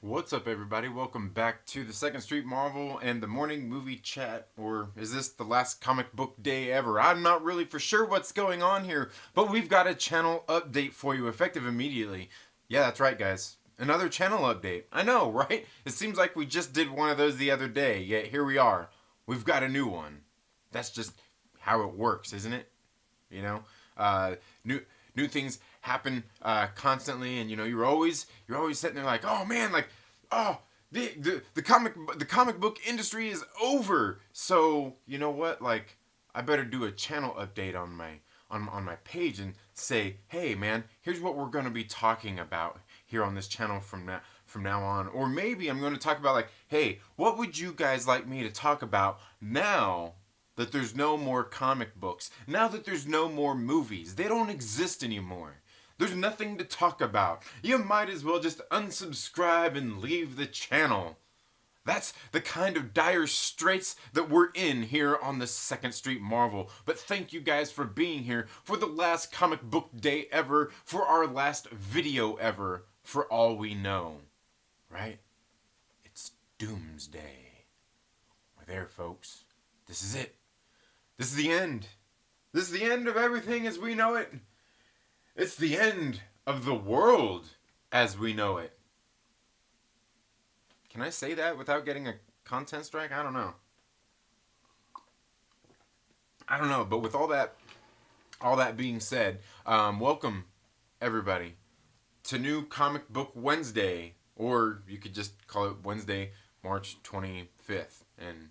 What's up, everybody? Welcome back to the Second Street Marvel and the morning movie chat. Or is this the last comic book day ever? I'm not really for sure what's going on here, but we've got a channel update for you effective immediately. Yeah, that's right, guys. Another channel update. I know, right? It seems like we just did one of those the other day, yet here we are. We've got a new one. That's just how it works, isn't it? You know, uh, new new things happen constantly, and you're always sitting there like, oh man, like, oh, the comic book industry is over. So you know what, like, I better do a channel update on my page and say, hey man, here's what we're gonna be talking about here on this channel from now on. Or maybe I'm gonna talk about, like, hey, what would you guys like me to talk about now that there's no more comic books, now that there's no more movies? They don't exist anymore. There's nothing to talk about. You might as well just unsubscribe and leave the channel. That's the kind of dire straits that we're in here on the Second Street Marvel. But thank you guys for being here for the last comic book day ever, for our last video ever, for all we know. Right? It's Doomsday. We're there, folks. This is it. This is the end. This is the end of everything as we know it. It's the end of the world as we know it. Can I say that without getting a content strike? I don't know. But with all that being said, welcome everybody to new Comic Book Wednesday, or you could just call it Wednesday, March 25th, and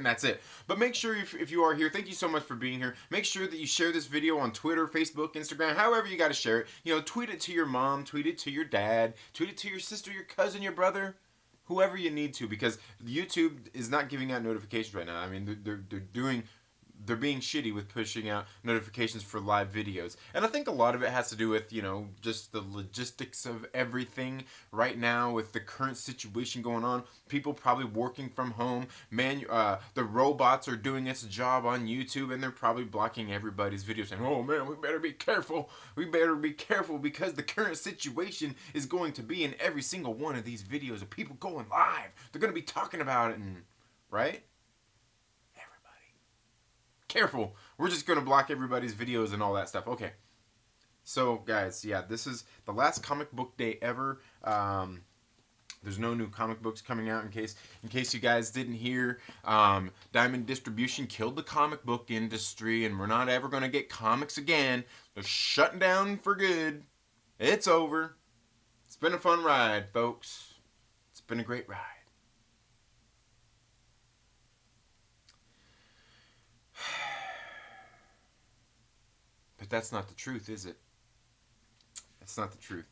that's it. But make sure, if you are here, thank you so much for being here. Make sure that you share this video on Twitter, Facebook, Instagram, however you got to share it. Tweet it to your mom, tweet it to your dad, tweet it to your sister, your cousin, your brother, whoever you need to, because YouTube is not giving out notifications right now. I mean, they're being shitty with pushing out notifications for live videos. And I think a lot of it has to do with, just the logistics of everything right now with the current situation going on. People probably working from home. The robots are doing its job on YouTube, and they're probably blocking everybody's videos saying, oh man, we better be careful. We better be careful because the current situation is going to be in every single one of these videos of people going live. They're going to be talking about it, and right? Careful, we're just gonna block everybody's videos and all that stuff. Okay, so guys, yeah, this is the last comic book day ever. There's no new comic books coming out, in case you guys didn't hear. Diamond Distribution killed the comic book industry, and we're not ever gonna get comics again. They're shutting down for good. It's over. It's been a fun ride, folks. It's been a great ride. But that's not the truth, is it? That's not the truth.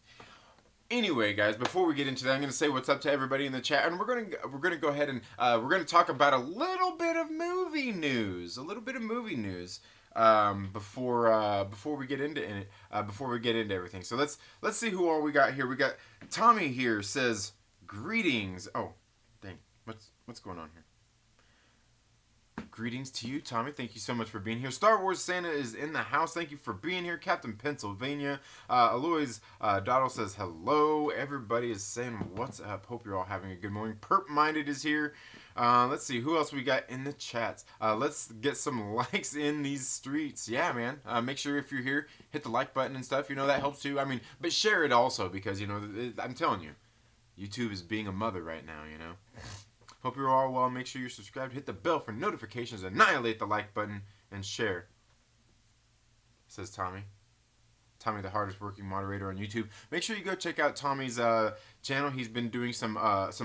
Anyway, guys, before we get into that, I'm going to say what's up to everybody in the chat, and we're going to go ahead and we're going to talk about a little bit of movie news, before we get into it, before we get into everything. So let's see who all we got here. We got Tommy here, says greetings. Oh, dang, what's going on here? Greetings to you, Tommy. Thank you so much for being here. Star Wars Santa is in the house. Thank you for being here. Captain Pennsylvania. Aloys Doddle says hello. Everybody is saying what's up. Hope you're all having a good morning. Perp Minded is here. Let's see who else we got in the chats. Let's get some likes in these streets. Yeah, man. Make sure if you're here, hit the like button and stuff. That helps too. I mean, but share it also because, I'm telling you, YouTube is being a mother right now, Hope you're all well. Make sure you're subscribed. Hit the bell for notifications. Annihilate the like button and share. Says Tommy. Tommy, the hardest working moderator on YouTube. Make sure you go check out Tommy's channel. He's been doing some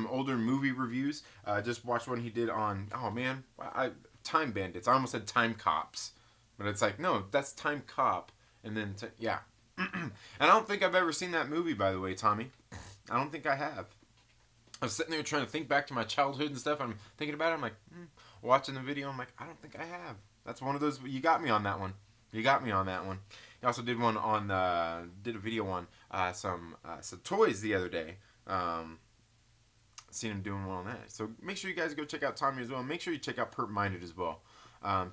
older movie reviews. Just watched one he did on, oh man, Time Bandits. I almost said Time Cops. But it's like, no, that's Time Cop. And then, yeah. And I don't think I've ever seen that movie, by the way, Tommy. I don't think I have. I was sitting there trying to think back to my childhood and stuff. I'm thinking about it. I'm like, watching the video. I'm like, I don't think I have. That's one of those. You got me on that one. He also did one on, did a video on some toys the other day. Seen him doing one on that. So make sure you guys go check out Tommy as well. Make sure you check out Perp Minded as well.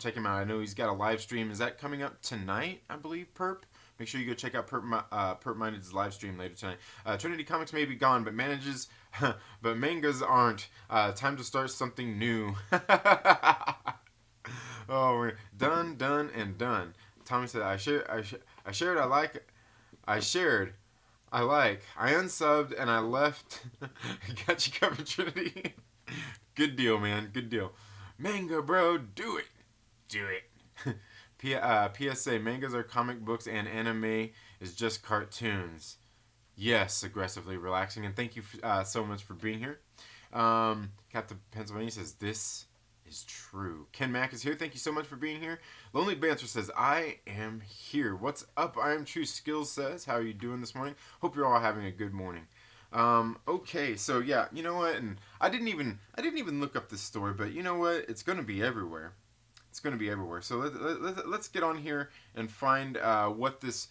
Check him out. I know he's got a live stream. Is that coming up tonight? I believe, Perp. Make sure you go check out Perp Minded's live stream later tonight. Trinity Comics may be gone, but but mangas aren't. Time to start something new. Oh, we're done, and done. Tommy said, I shared, I shared, I like, I unsubbed, and I left. Got you covered, Trinity. Good deal, man. Good deal. Manga, bro, do it. Do it. PSA, mangas are comic books and anime is just cartoons. Yes, aggressively relaxing. And thank you so much for being here. Captain Pennsylvania says, this is true. Ken Mack is here. Thank you so much for being here. Lonely Banter says, I am here. What's up? I am True Skills says, how are you doing this morning? Hope you're all having a good morning. Okay, so yeah, you know what? And I didn't even look up this story, but you know what? It's going to be everywhere. It's going to be everywhere. So let's get on here and find what this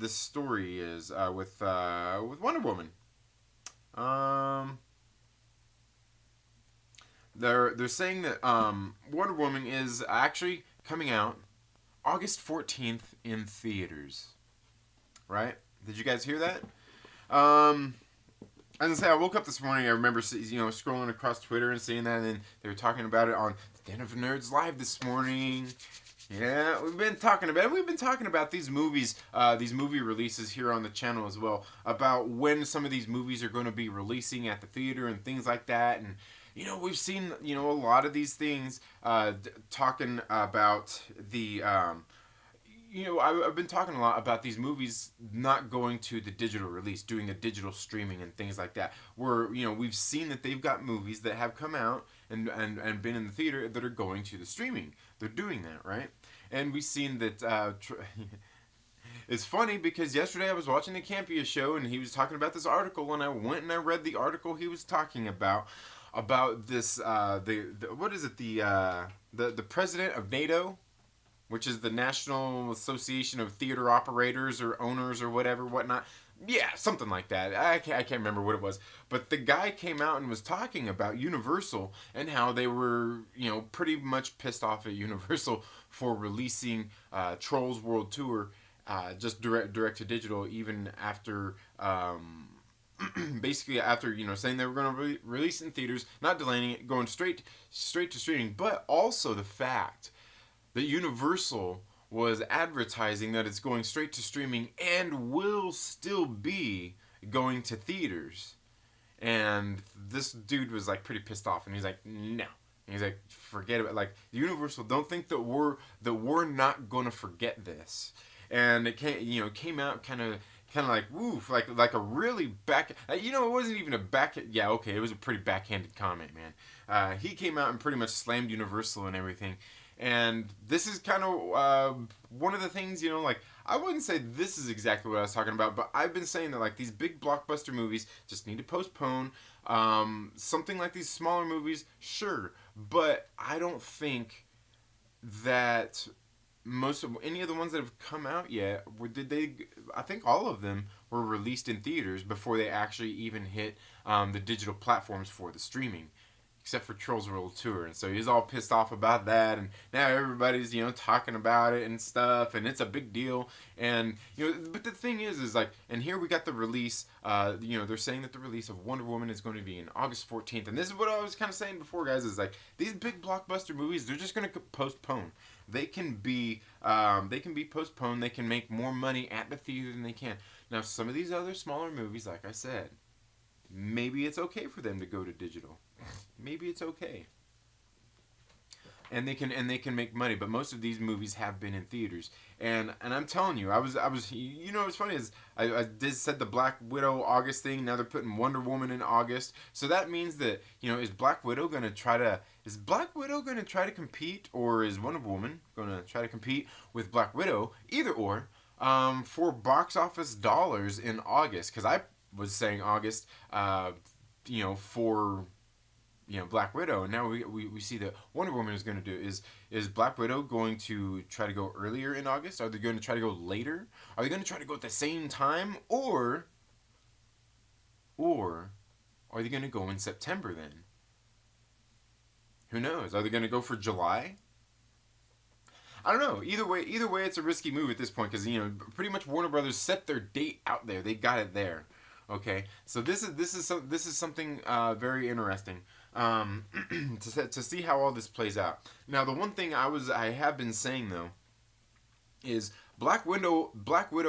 story is with Wonder Woman. They're saying that Wonder Woman is actually coming out August 14th in theaters. Right? Did you guys hear that? As I say, I woke up this morning. I remember, scrolling across Twitter and seeing that, and then they were talking about it on Den of Nerds Live this morning. Yeah, we've been talking about it. We've been talking about these movies, these movie releases here on the channel as well, about when some of these movies are going to be releasing at the theater and things like that. And we've seen a lot of these things talking about the. I've been talking a lot about these movies not going to the digital release, doing the digital streaming and things like that. Where, we've seen that they've got movies that have come out and been in the theater that are going to the streaming. They're doing that, right? And we've seen that... It's funny because yesterday I was watching the Campia show and he was talking about this article, and I went and I read the article he was talking about this, what is it, the president of NATO, which is the National Association of Theater Operators or Owners or whatnot. Yeah, something like that. I can't remember what it was. But the guy came out and was talking about Universal and how they were, pretty much pissed off at Universal for releasing Trolls World Tour just direct to digital, even after... basically after saying they were going to release in theaters, not delaying it, going straight to streaming, but also the fact that Universal was advertising that it's going straight to streaming and will still be going to theaters. And this dude was like pretty pissed off, and he's like, no. And he's like, forget it. Like, Universal, don't think that we're not gonna forget this. And it came out kind of like woof, like a really it wasn't even it was a pretty backhanded comment, man. He came out and pretty much slammed Universal and everything. And this is kind of one of the things, I wouldn't say this is exactly what I was talking about, but I've been saying that, like, these big blockbuster movies just need to postpone. Something like these smaller movies, sure, but I don't think that most of any of the ones that have come out yet, I think all of them were released in theaters before they actually even hit the digital platforms for the streaming. Except for Trolls World Tour. And so he's all pissed off about that, and now everybody's, talking about it and stuff, and it's a big deal. And, but the thing is like, and here we got the release, they're saying that the release of Wonder Woman is going to be in August 14th. And this is what I was kind of saying before, guys, is like, these big blockbuster movies, they're just going to postpone. They can be postponed. They can make more money at the theater than they can. Now, some of these other smaller movies, like I said, maybe it's okay for them to go to digital. Maybe it's okay. And they can make money, but most of these movies have been in theaters. And I'm telling you, I was what's funny is I said the Black Widow August thing. Now they're putting Wonder Woman in August. So that means that, is Black Widow going to try to compete, or is Wonder Woman going to try to compete with Black Widow? Either or, for box office dollars in August, cuz I was saying August for Black Widow, and now we see that Wonder Woman is going to do. Is Black Widow going to try to go earlier in August? Are they going to try to go later? Are they going to try to go at the same time? Or are they going to go in September then? Who knows? Are they going to go for July? I don't know. Either way, it's a risky move at this point because pretty much Warner Brothers set their date out there. They got it there. Okay, so this is something very interesting to see how all this plays out. Now, the one thing I have been saying though is Black Widow,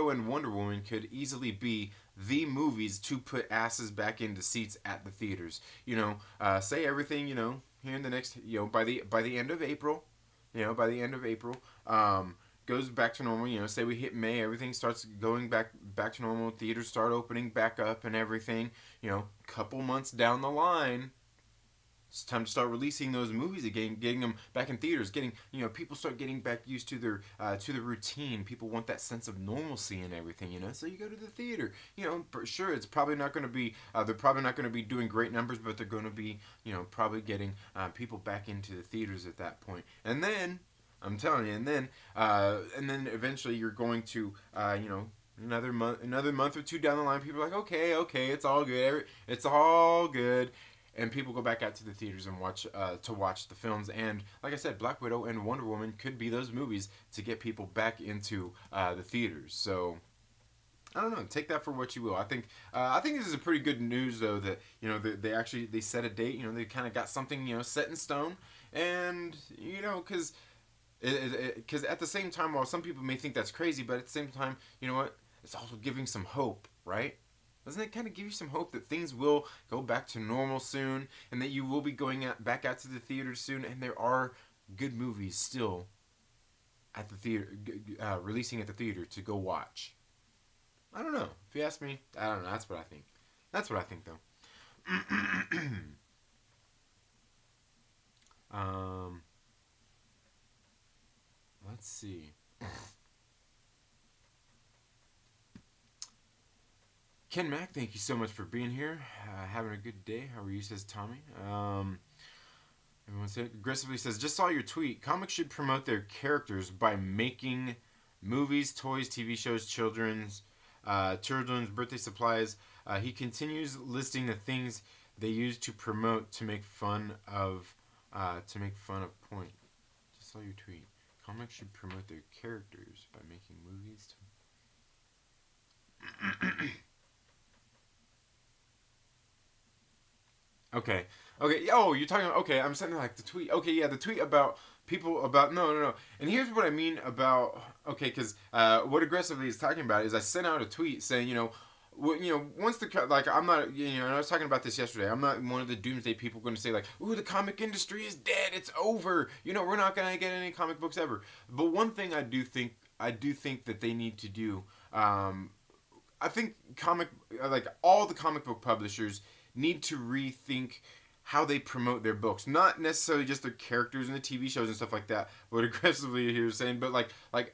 and Wonder Woman could easily be the movies to put asses back into seats at the theaters. Say everything here in the next by the end of April, by the end of April, goes back to normal. Say we hit May, everything starts going back to normal. Theaters start opening back up and everything. Couple months down the line, it's time to start releasing those movies again, getting them back in theaters, getting people start getting back used to the routine. People want that sense of normalcy and everything, so you go to the theater. For sure, it's probably not going to be they're probably not going to be doing great numbers, but they're going to be probably getting people back into the theaters at that point. And then I'm telling you, and then eventually you're going to another month or two down the line, people are like, okay, it's all good, it's all good. And people go back out to the theaters and watch the films. And like I said, Black Widow and Wonder Woman could be those movies to get people back into the theaters. So I don't know. Take that for what you will. I think this is a pretty good news though that they set a date. They kind of got something set in stone. And because at the same time, while some people may think that's crazy, but at the same time, what? It's also giving some hope, right? Doesn't it kind of give you some hope that things will go back to normal soon, and that you will be going back out to the theaters soon, and there are good movies still at the theater, releasing at the theater to go watch? I don't know. If you ask me, I don't know. That's what I think. That's what I think, though. Let's see. Ken Mack, thank you so much for being here. Having a good day. How are you, says Tommy. Everyone aggressively says, just saw your tweet. Comics should promote their characters by making movies, toys, TV shows, children's birthday supplies. He continues listing the things they use to promote to make fun of point. Just saw your tweet. Comics should promote their characters by making movies. Okay. Oh, you're talking about, okay, I'm saying like the tweet. Okay, yeah, the tweet about people about, no. And here's what I mean about, okay, because what aggressively is talking about is I sent out a tweet saying, once I'm not, I was talking about this yesterday. I'm not one of the doomsday people going to say like, ooh, the comic industry is dead. It's over. We're not going to get any comic books ever. But one thing I do think that they need to do, I think all the comic book publishers need to rethink how they promote their books. Not necessarily just their characters and the TV shows and stuff like that, what aggressively here is saying, but like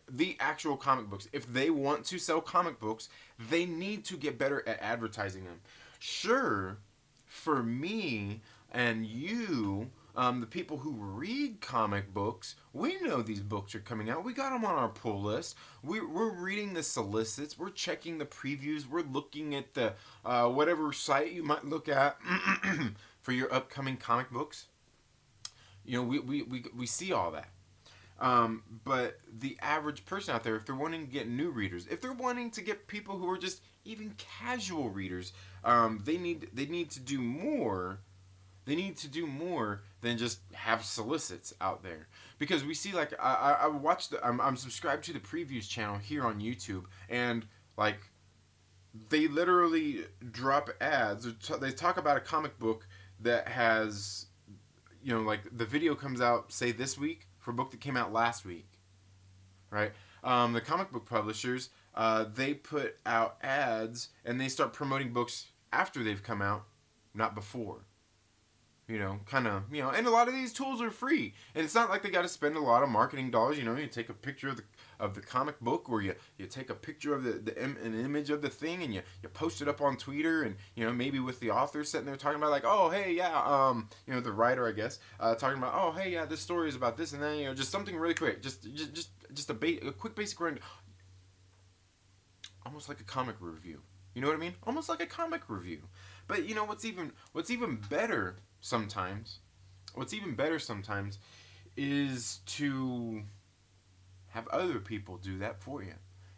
the actual comic books. If they want to sell comic books, they need to get better at advertising them. Sure, for me and you, the people who read comic books, we know these books are coming out. We got them on our pull list. We're reading the solicits. We're checking the previews. We're looking at the whatever site you might look at for your upcoming comic books. We see all that. But the average person out there, if they're wanting to get new readers, if they're wanting to get people who are just even casual readers, they need to do more. They need to do more than just have solicits out there, because we see like I watch I'm subscribed to the previews channel here on YouTube, and like they literally drop ads. They talk about a comic book that has, like the video comes out say this week for a book that came out last week, right? The comic book publishers they put out ads and they start promoting books after they've come out, not before. And a lot of these tools are free, and it's not like they got to spend a lot of marketing dollars. You take a picture of the comic book, or you take a picture of an image of the thing, and you post it up on Twitter, and maybe with the author sitting there talking about like, oh hey yeah, the writer I guess talking about, oh hey yeah, this story is about this, and then just something really quick, just a quick basic run, almost like a comic review. You know what I mean? Almost like a comic review. But what's even better sometimes? What's even better sometimes is to have other people do that for you.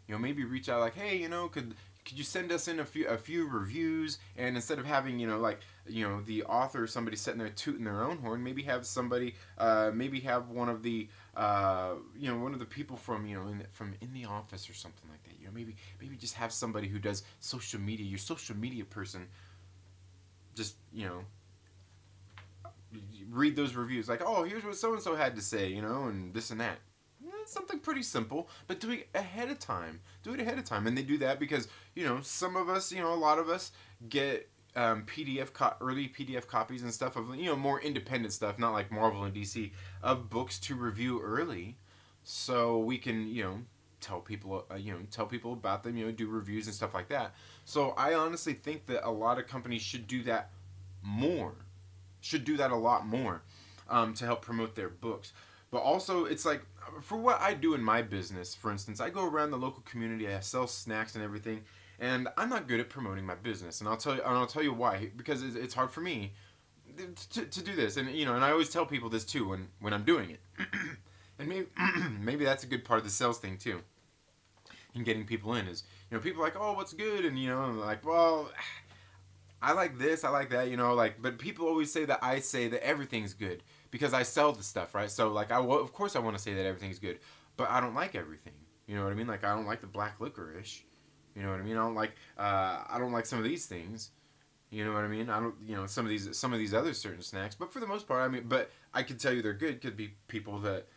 You know, maybe reach out like, hey, you know, could you send us in a few reviews, and instead of having, you know, like, you know, the author, somebody sitting there tooting their own horn, maybe have somebody, maybe have one of the, you know, one of the people from, you know, from in the office or something like that. You know, maybe just have somebody who does social media, your social media person, just, you know, read those reviews like, oh, here's what so and so had to say, you know, and this and that. It's something pretty simple, but do it ahead of time. Do it ahead of time, and they do that because, you know, some of us, you know, a lot of us get early PDF copies and stuff of, you know, more independent stuff, not like Marvel and DC, of books to review early, so we can, you know, tell people about them, you know, do reviews and stuff like that. So I honestly think that a lot of companies should do that more, should do that a lot more, to help promote their books. But also, it's like, for what I do in my business, for instance, I go around the local community, I sell snacks and everything, and I'm not good at promoting my business. And I'll tell you why. Because it's hard for me to do this, and, you know, and I always tell people this too when I'm doing it. And maybe maybe that's a good part of the sales thing too. And getting people in is, you know, people are like, oh, what's good, and, you know, I'm like, well, I like this, I like that, you know, like, but people always say that I say that everything's good because I sell the stuff, right? So, like, of course I want to say that everything's good, but I don't like everything. You know what I mean? Like, I don't like the black licorice. You know what I mean? I don't like some of these things. You know what I mean? I don't, you know, some of these other certain snacks, but for the most part, I mean, but I can tell you they're good. Could be people that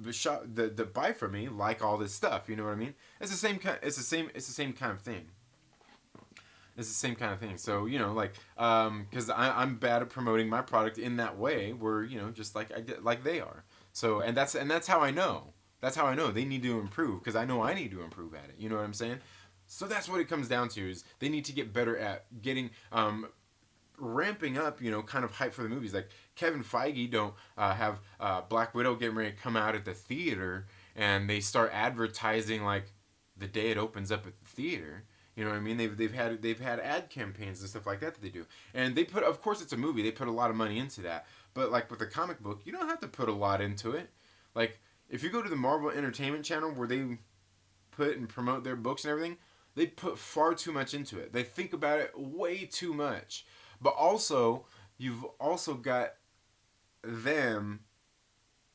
that buy from me like all this stuff. You know what I mean? It's the same kind. It's the same kind of thing. It's the same kind of thing. So, you know, like, because I'm bad at promoting my product in that way, where, you know, just like like they are. So, and that's how I know. That's how I know they need to improve, because I know I need to improve at it. You know what I'm saying? So that's what it comes down to, is they need to get better at getting, ramping up, you know, kind of hype for the movies. Like Kevin Feige don't have Black Widow getting ready to come out at the theater, and they start advertising like the day it opens up at the theater. You know what I mean? They've had ad campaigns and stuff like that they do, and they put, of course it's a movie, they put a lot of money into that. But like with a comic book, you don't have to put a lot into it. Like if you go to the Marvel Entertainment Channel, where they put and promote their books and everything, they put far too much into it. They think about it way too much. But also, you've also got them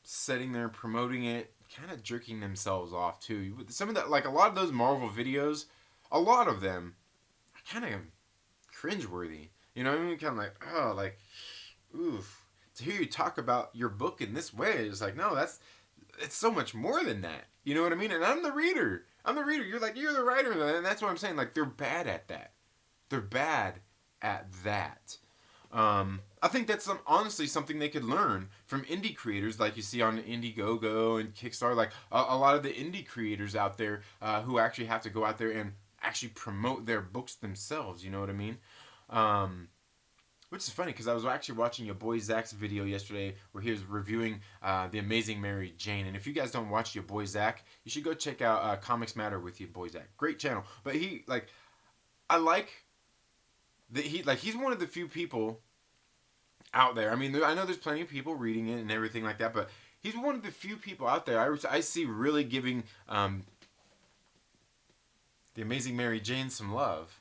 sitting there promoting it, kind of jerking themselves off too. Some of that, like a lot of those Marvel videos, a lot of them are kind of cringeworthy. You know what I mean? Kind of like, oh, like, oof. To hear you talk about your book in this way, it's like, no, it's so much more than that. You know what I mean? And I'm the reader. You're the writer, and that's what I'm saying. Like, they're bad at that. They're bad at that. I think that's honestly something they could learn from indie creators, like you see on Indiegogo and Kickstarter. Like a lot of the indie creators out there, who actually have to go out there and actually promote their books themselves. You know what I mean? Which is funny, because I was actually watching your boy Zach's video yesterday where he was reviewing The Amazing Mary Jane. And if you guys don't watch your boy Zach, you should go check out Comics Matter with your boy Zach. Great channel. But I like that he's one of the few people out there. I mean, I know there's plenty of people reading it and everything like that, but he's one of the few people out there I see really giving The Amazing Mary Jane some love.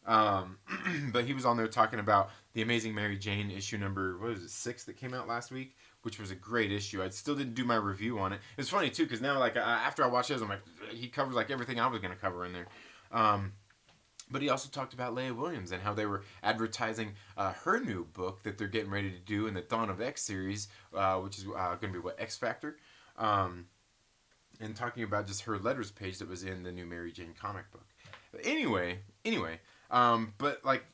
But he was on there talking about The Amazing Mary Jane issue number, what was it, 6 that came out last week, which was a great issue. I still didn't do my review on it. It's funny too, because now, like, after I watched this, I'm like, he covers like everything I was going to cover in there. But he also talked about Leah Williams and how they were advertising her new book that they're getting ready to do in the Dawn of X series, which is going to be X Factor, and talking about just her letters page that was in the new Mary Jane comic book. But anyway, but like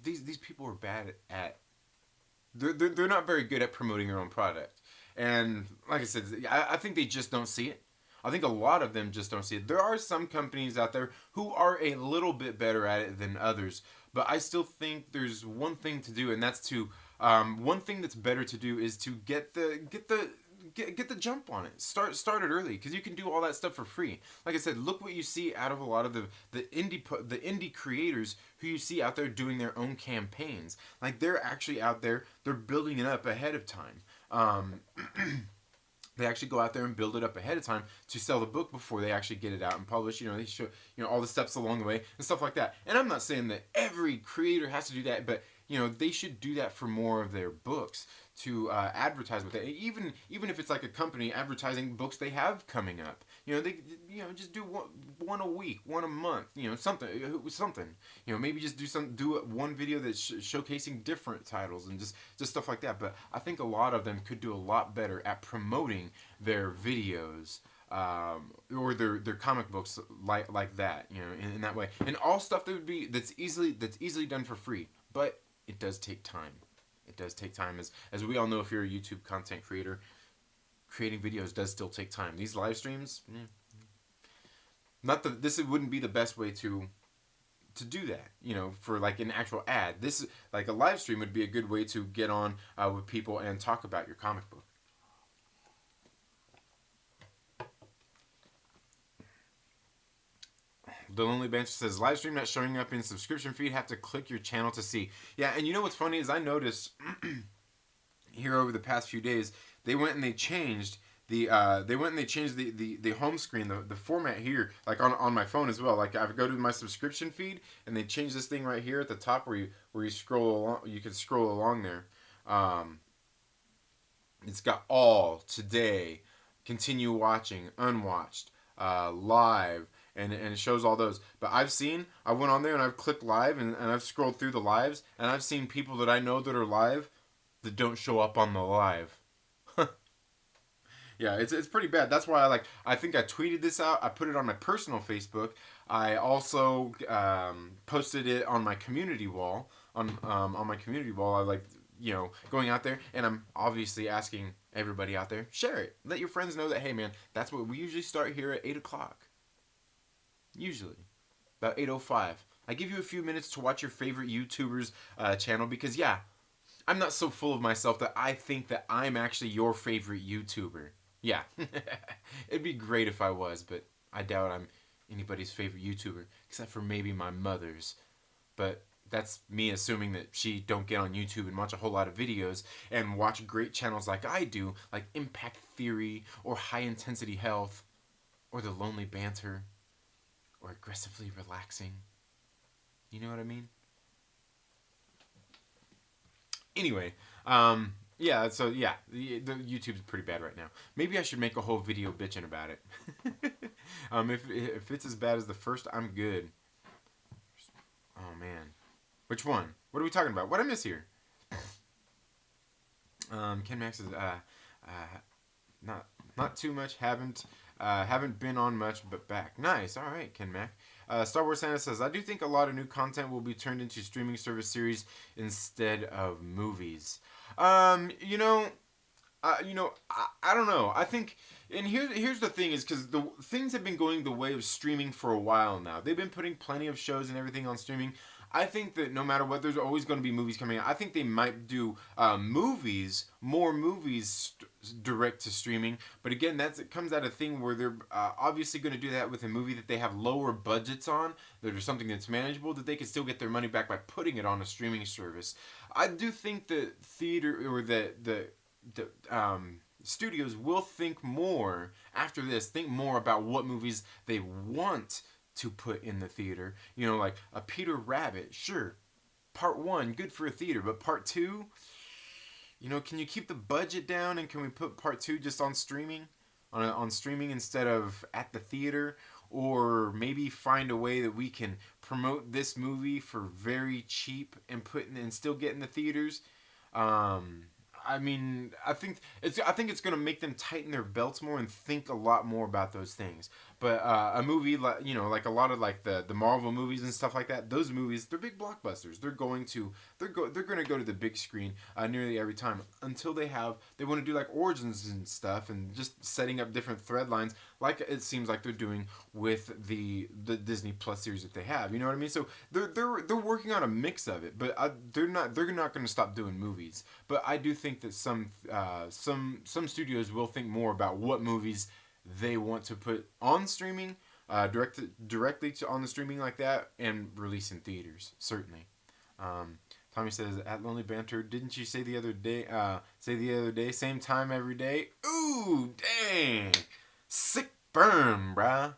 these people are bad at they're not very good at promoting their own product, and like I said, I think they just don't see it. I think a lot of them just don't see it. There are some companies out there who are a little bit better at it than others, but I still think there's one thing to do, and that's to one thing that's better to do is to get the jump on it. Start it early, because you can do all that stuff for free. Like I said, look what you see out of a lot of the indie creators who you see out there doing their own campaigns. Like they're actually out there, they're building it up ahead of time. they actually go out there and build it up ahead of time to sell the book before they actually get it out and publish. They show all the steps along the way and stuff like that. And I'm not saying that every creator has to do that, but they should do that for more of their books to advertise with it. Even if it's like a company advertising books they have coming up. They just do one a week, one a month. Something. Maybe just do one video that's showcasing different titles and just stuff like that. But I think a lot of them could do a lot better at promoting their videos. Or their comic books like that, in that way, and all stuff that's easily done for free, but it does take time. It does take time, as we all know. If you're a YouTube content creator, creating videos does still take time. These live streams, this wouldn't be the best way to do that. For like an actual ad. This, like a live stream, would be a good way to get on with people and talk about your comic book. The Lonely Banter says, live stream not showing up in subscription feed, have to click your channel to see. Yeah, and what's funny is I noticed here over the past few days, they went and they changed the home screen, the format here, like on my phone as well. Like I go to my subscription feed and they changed this thing right here at the top where you scroll along, you can scroll along there. It's got all, today, continue watching, unwatched, live, and it shows all those. But I went on there and I've clicked live and I've scrolled through the lives and I've seen people that I know that are live that don't show up on the live. Yeah, it's pretty bad. That's why I think I tweeted this out. I put it on my personal Facebook. I also posted it on my community wall. On my community wall, I going out there, and I'm obviously asking everybody out there, share it. Let your friends know that, hey man, that's what we usually start here at 8 o'clock. Usually. About 8:05. I give you a few minutes to watch your favorite YouTuber's channel because, yeah, I'm not so full of myself that I think that I'm actually your favorite YouTuber. Yeah. It'd be great if I was, but I doubt I'm anybody's favorite YouTuber, except for maybe my mother's. But that's me assuming that she don't get on YouTube and watch a whole lot of videos and watch great channels like I do, like Impact Theory or High Intensity Health or The Lonely Banter or Aggressively Relaxing. You know what I mean? Anyway, yeah, so yeah, the YouTube's pretty bad right now. Maybe I should make a whole video bitching about it. If it's as bad as the first, I'm good. Oh man, which one? What are we talking about? What I miss here? Ken Max is not too much. Haven't been on much, but back. Nice. All right, Ken Mac. Star Wars Santa says, I do think a lot of new content will be turned into streaming service series instead of movies. I don't know. I think, and here's the thing is, because the things have been going the way of streaming for a while now. They've been putting plenty of shows and everything on streaming. I think that no matter what, there's always going to be movies coming out. I think they might do more movies direct to streaming. But again, it comes out of a thing where they're obviously going to do that with a movie that they have lower budgets on, that is something that's manageable, that they can still get their money back by putting it on a streaming service. I do think that theater or the studios will think more after this. Think more about what movies they want to put in the theater. Like a Peter Rabbit, sure, part 1 good for a theater, but part 2, can you keep the budget down and can we put part 2 just on streaming, on streaming instead of at the theater? Or maybe find a way that we can promote this movie for very cheap and still get in the theaters. I think it's gonna make them tighten their belts more and think a lot more about those things. But a movie like like a lot of like the Marvel movies and stuff like that, those movies, they're big blockbusters. They're gonna go to the big screen nearly every time until they want to do like origins and stuff and just setting up different thread lines, like it seems like they're doing with the Disney Plus series that they have. You know what I mean? So they're working on a mix of it, but they're not going to stop doing movies. But I do think that some studios will think more about what movies they want to put on streaming, directly on the streaming like that, and release in theaters, certainly. Tommy says, at Lonely Banter, didn't you say the other day, same time every day? Ooh, dang. Sick burn, bruh.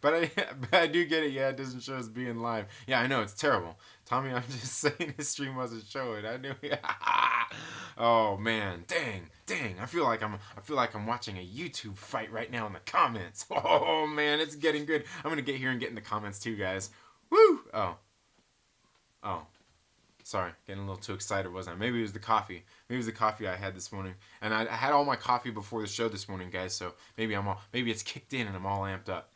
but I do get it. Yeah, it doesn't show us being live. Yeah, I know, it's terrible. Tommy, I'm just saying his stream wasn't showing. I knew. Oh man, dang. I feel like I'm watching a YouTube fight right now in the comments. Oh man, it's getting good. I'm gonna get here and get in the comments too, guys. Woo! Oh. Sorry, getting a little too excited, wasn't I? Maybe it was the coffee. Maybe it was the coffee I had this morning, and I had all my coffee before the show this morning, guys. So maybe it's kicked in and I'm all amped up.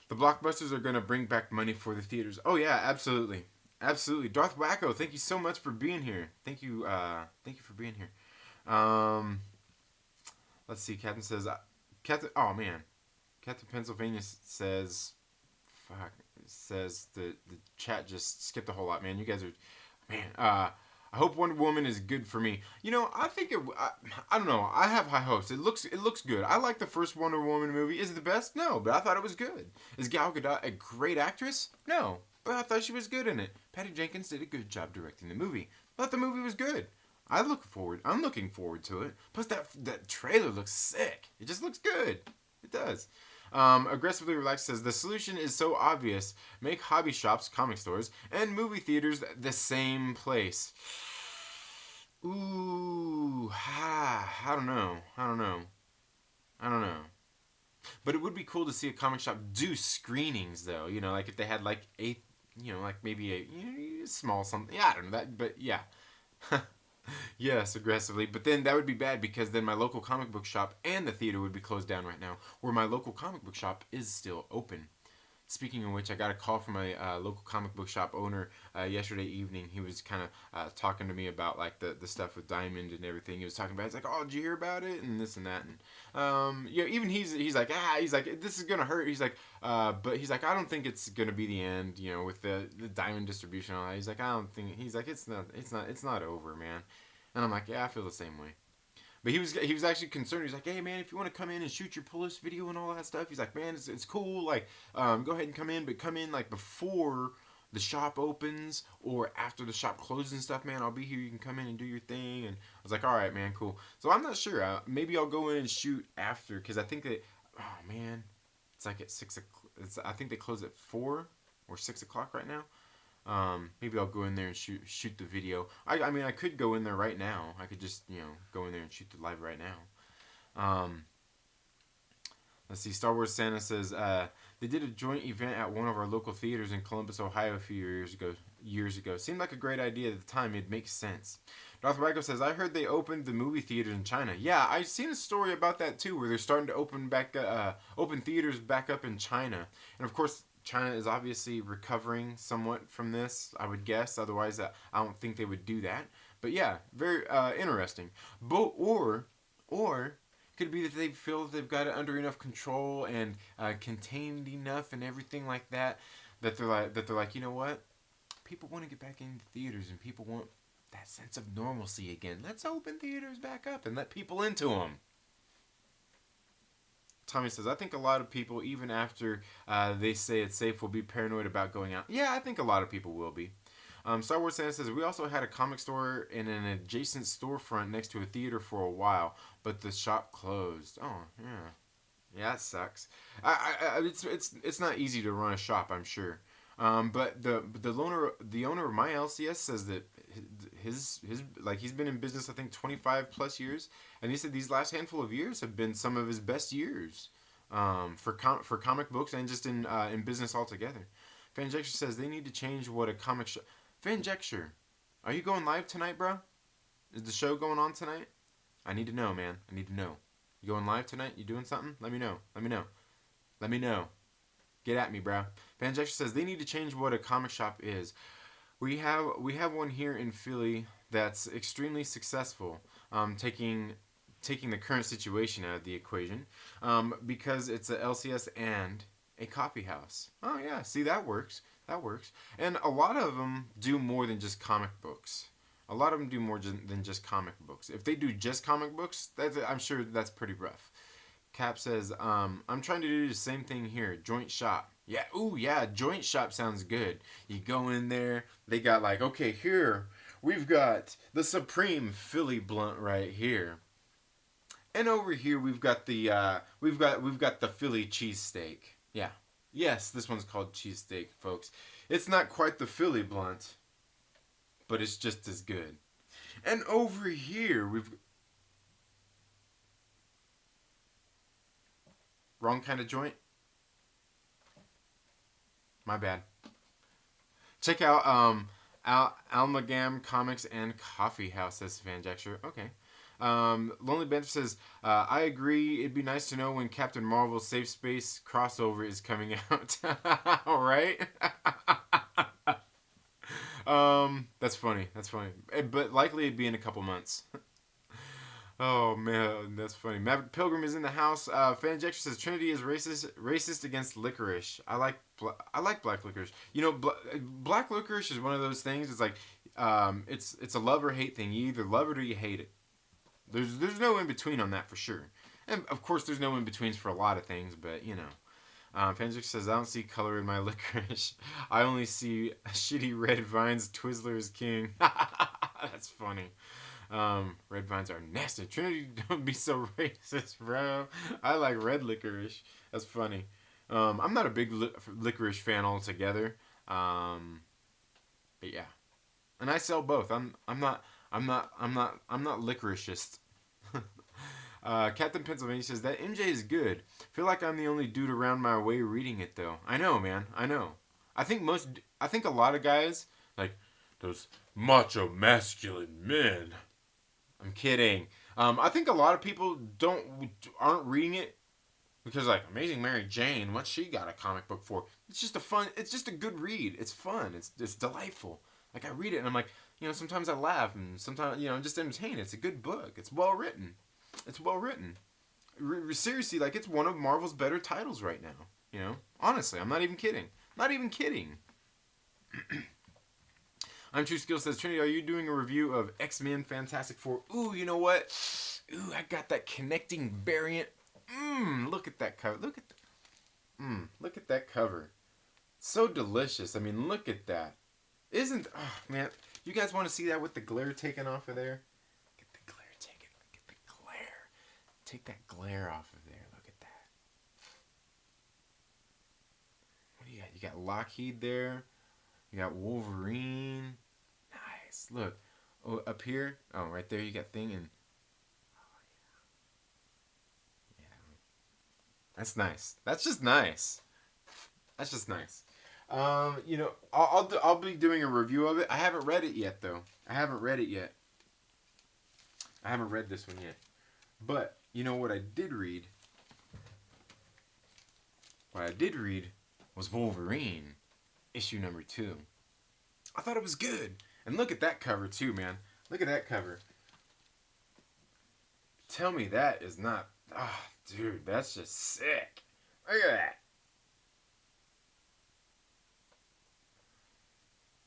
The blockbusters are gonna bring back money for the theaters. Oh yeah, absolutely. Darth Wacko, thank you so much for being here. Thank you for being here. Let's see. Captain says, Oh man, Captain Pennsylvania says, fuck. Says the chat just skipped a whole lot, man. You guys are, man. I hope Wonder Woman is good for me. You know, I think it. I don't know. I have high hopes. It looks good. I like the first Wonder Woman movie. Is it the best? No, but I thought it was good. Is Gal Gadot a great actress? No, but I thought she was good in it. Patty Jenkins did a good job directing the movie. I thought the movie was good. I'm looking forward to it. Plus, that trailer looks sick. It just looks good. It does. Aggressively Relaxed says, the solution is so obvious. Make hobby shops, comic stores, and movie theaters the same place. Ooh, I don't know. But it would be cool to see a comic shop do screenings, though. You know, like if they had like like maybe a small something. Yeah, I don't know that, but yeah. Yes, aggressively. But then that would be bad because then my local comic book shop and the theater would be closed down right now, where my local comic book shop is still open. Speaking of which, I got a call from my local comic book shop owner yesterday evening. He was kind of talking to me about like the stuff with Diamond and everything. He was talking about. He's like, "Oh, did you hear about it?" and this and that. And even he's like, this is gonna hurt. He's like, but he's like, I don't think it's gonna be the end. You know, with the Diamond distribution and all that. He's like, I don't think. He's like, it's not over, man. And I'm like, yeah, I feel the same way. But he was actually concerned. He's like, hey man, if you want to come in and shoot your pull-list video and all that stuff, he's like, man, it's cool. Like, go ahead and come in, but come in like before the shop opens or after the shop closes and stuff, man. I'll be here. You can come in and do your thing. And I was like, all right, man, cool. So I'm not sure. Maybe I'll go in and shoot after because I think that. Oh man, it's like at 6 o'clock. I think they close at 4 or 6 o'clock right now. Maybe I'll go in there and shoot the video. I mean, I could go in there right now. I could just, go in there and shoot the live right now. Let's see. Star Wars Santa says, they did a joint event at one of our local theaters in Columbus, Ohio a few years ago. Seemed like a great idea at the time. It makes sense. Darth Wago says, I heard they opened the movie theaters in China. Yeah, I've seen a story about that too, where they're starting to open theaters back up in China. And of course, China is obviously recovering somewhat from this, I would guess. Otherwise, I don't think they would do that. But yeah, very interesting. Or could it be that they feel that they've got it under enough control and contained enough and everything like that they're like, you know what? People want to get back into theaters and people want that sense of normalcy again. Let's open theaters back up and let people into them. Tommy says, I think a lot of people, even after they say it's safe, will be paranoid about going out. Yeah, I think a lot of people will be. Star Wars Santa says, we also had a comic store in an adjacent storefront next to a theater for a while, but the shop closed. Oh, yeah. Yeah, that sucks. It's not easy to run a shop, I'm sure. But the owner of my LCS says that his he's been in business I think 25 plus years, and he said these last handful of years have been some of his best years for comic books and just in business altogether. Fanjecture says they need to change what a comic shop. Fanjecture, are you going live tonight, bro? Is the show going on tonight? I need to know, man. I need to know. You going live tonight? You doing something? Let me know. Get at me, bro. Fanjecture says they need to change what a comic shop is. We have one here in Philly that's extremely successful, taking the current situation out of the equation, because it's a LCS and a coffee house. Oh yeah, see, that works. And a lot of them do more than just comic books. A lot of them do more than just comic books. If they do just comic books, I'm sure that's pretty rough. Cap says, I'm trying to do the same thing here, joint shop. Yeah, ooh, yeah, joint shop sounds good. You go in there, they got like, okay, here we've got the Supreme Philly blunt right here. And over here we've got the Philly cheesesteak. Yeah. Yes, this one's called cheesesteak, folks. It's not quite the Philly blunt, but it's just as good. And over here we've wrong kind of joint. My bad. Check out Almagam Comics and Coffee House, says Fanjexture. Okay. Lonely Bench says, I agree. It'd be nice to know when Captain Marvel's Safe Space crossover is coming out. All right. That's funny. That's funny. But likely it'd be in a couple months. Oh man, that's funny. Maverick Pilgrim is in the house. Fanjector says Trinity is racist against licorice. I like black licorice. You know, black licorice is one of those things. It's like, it's a love or hate thing. You either love it or you hate it. There's no in between on that for sure. And of course, there's no in betweens for a lot of things. But you know, Fanjector says I don't see color in my licorice. I only see shitty red vines. Twizzlers king. That's funny. Red vines are nasty. Trinity, don't be so racist, bro. I like red licorice. That's funny. I'm not a big licorice fan altogether. But yeah, and I sell both. I'm not licoricist. Captain Pennsylvania says that MJ is good. Feel like I'm the only dude around my way reading it though. I know, man. I know. I think a lot of guys like those macho masculine men. I'm kidding. I think a lot of people aren't reading it because like Amazing Mary Jane, what's she got a comic book for? It's just a good read. It's fun. It's delightful. Like I read it and I'm like, you know, sometimes I laugh and sometimes, you know, I'm just entertained. It's a good book. It's well written. It's well written. Seriously, like it's one of Marvel's better titles right now. You know, honestly, I'm not even kidding. Not even kidding. I'm True Skill says, Trinity, are you doing a review of X-Men Fantastic Four? Ooh, you know what? Ooh, I got that connecting variant. Look at that cover. Look at that cover. So delicious. I mean, look at that. Oh man, you guys want to see that with the glare taken off of there? Get the glare taken. Get the glare. Take that glare off of there. Look at that. What do you got? You got Lockheed there. You got Wolverine. Nice. Look. Oh, up here. Oh, right there you got Thing and... Oh, yeah. Yeah. That's nice. That's just nice. That's just nice. You know, I'll be doing a review of it. I haven't read it yet, though. I haven't read it yet. I haven't read this one yet. But, you know what I did read? What I did read was Wolverine, issue number 2. I thought it was good. And look at that cover, too, man. Look at that cover. Tell me that is not... Ah, dude, that's just sick. Look at that.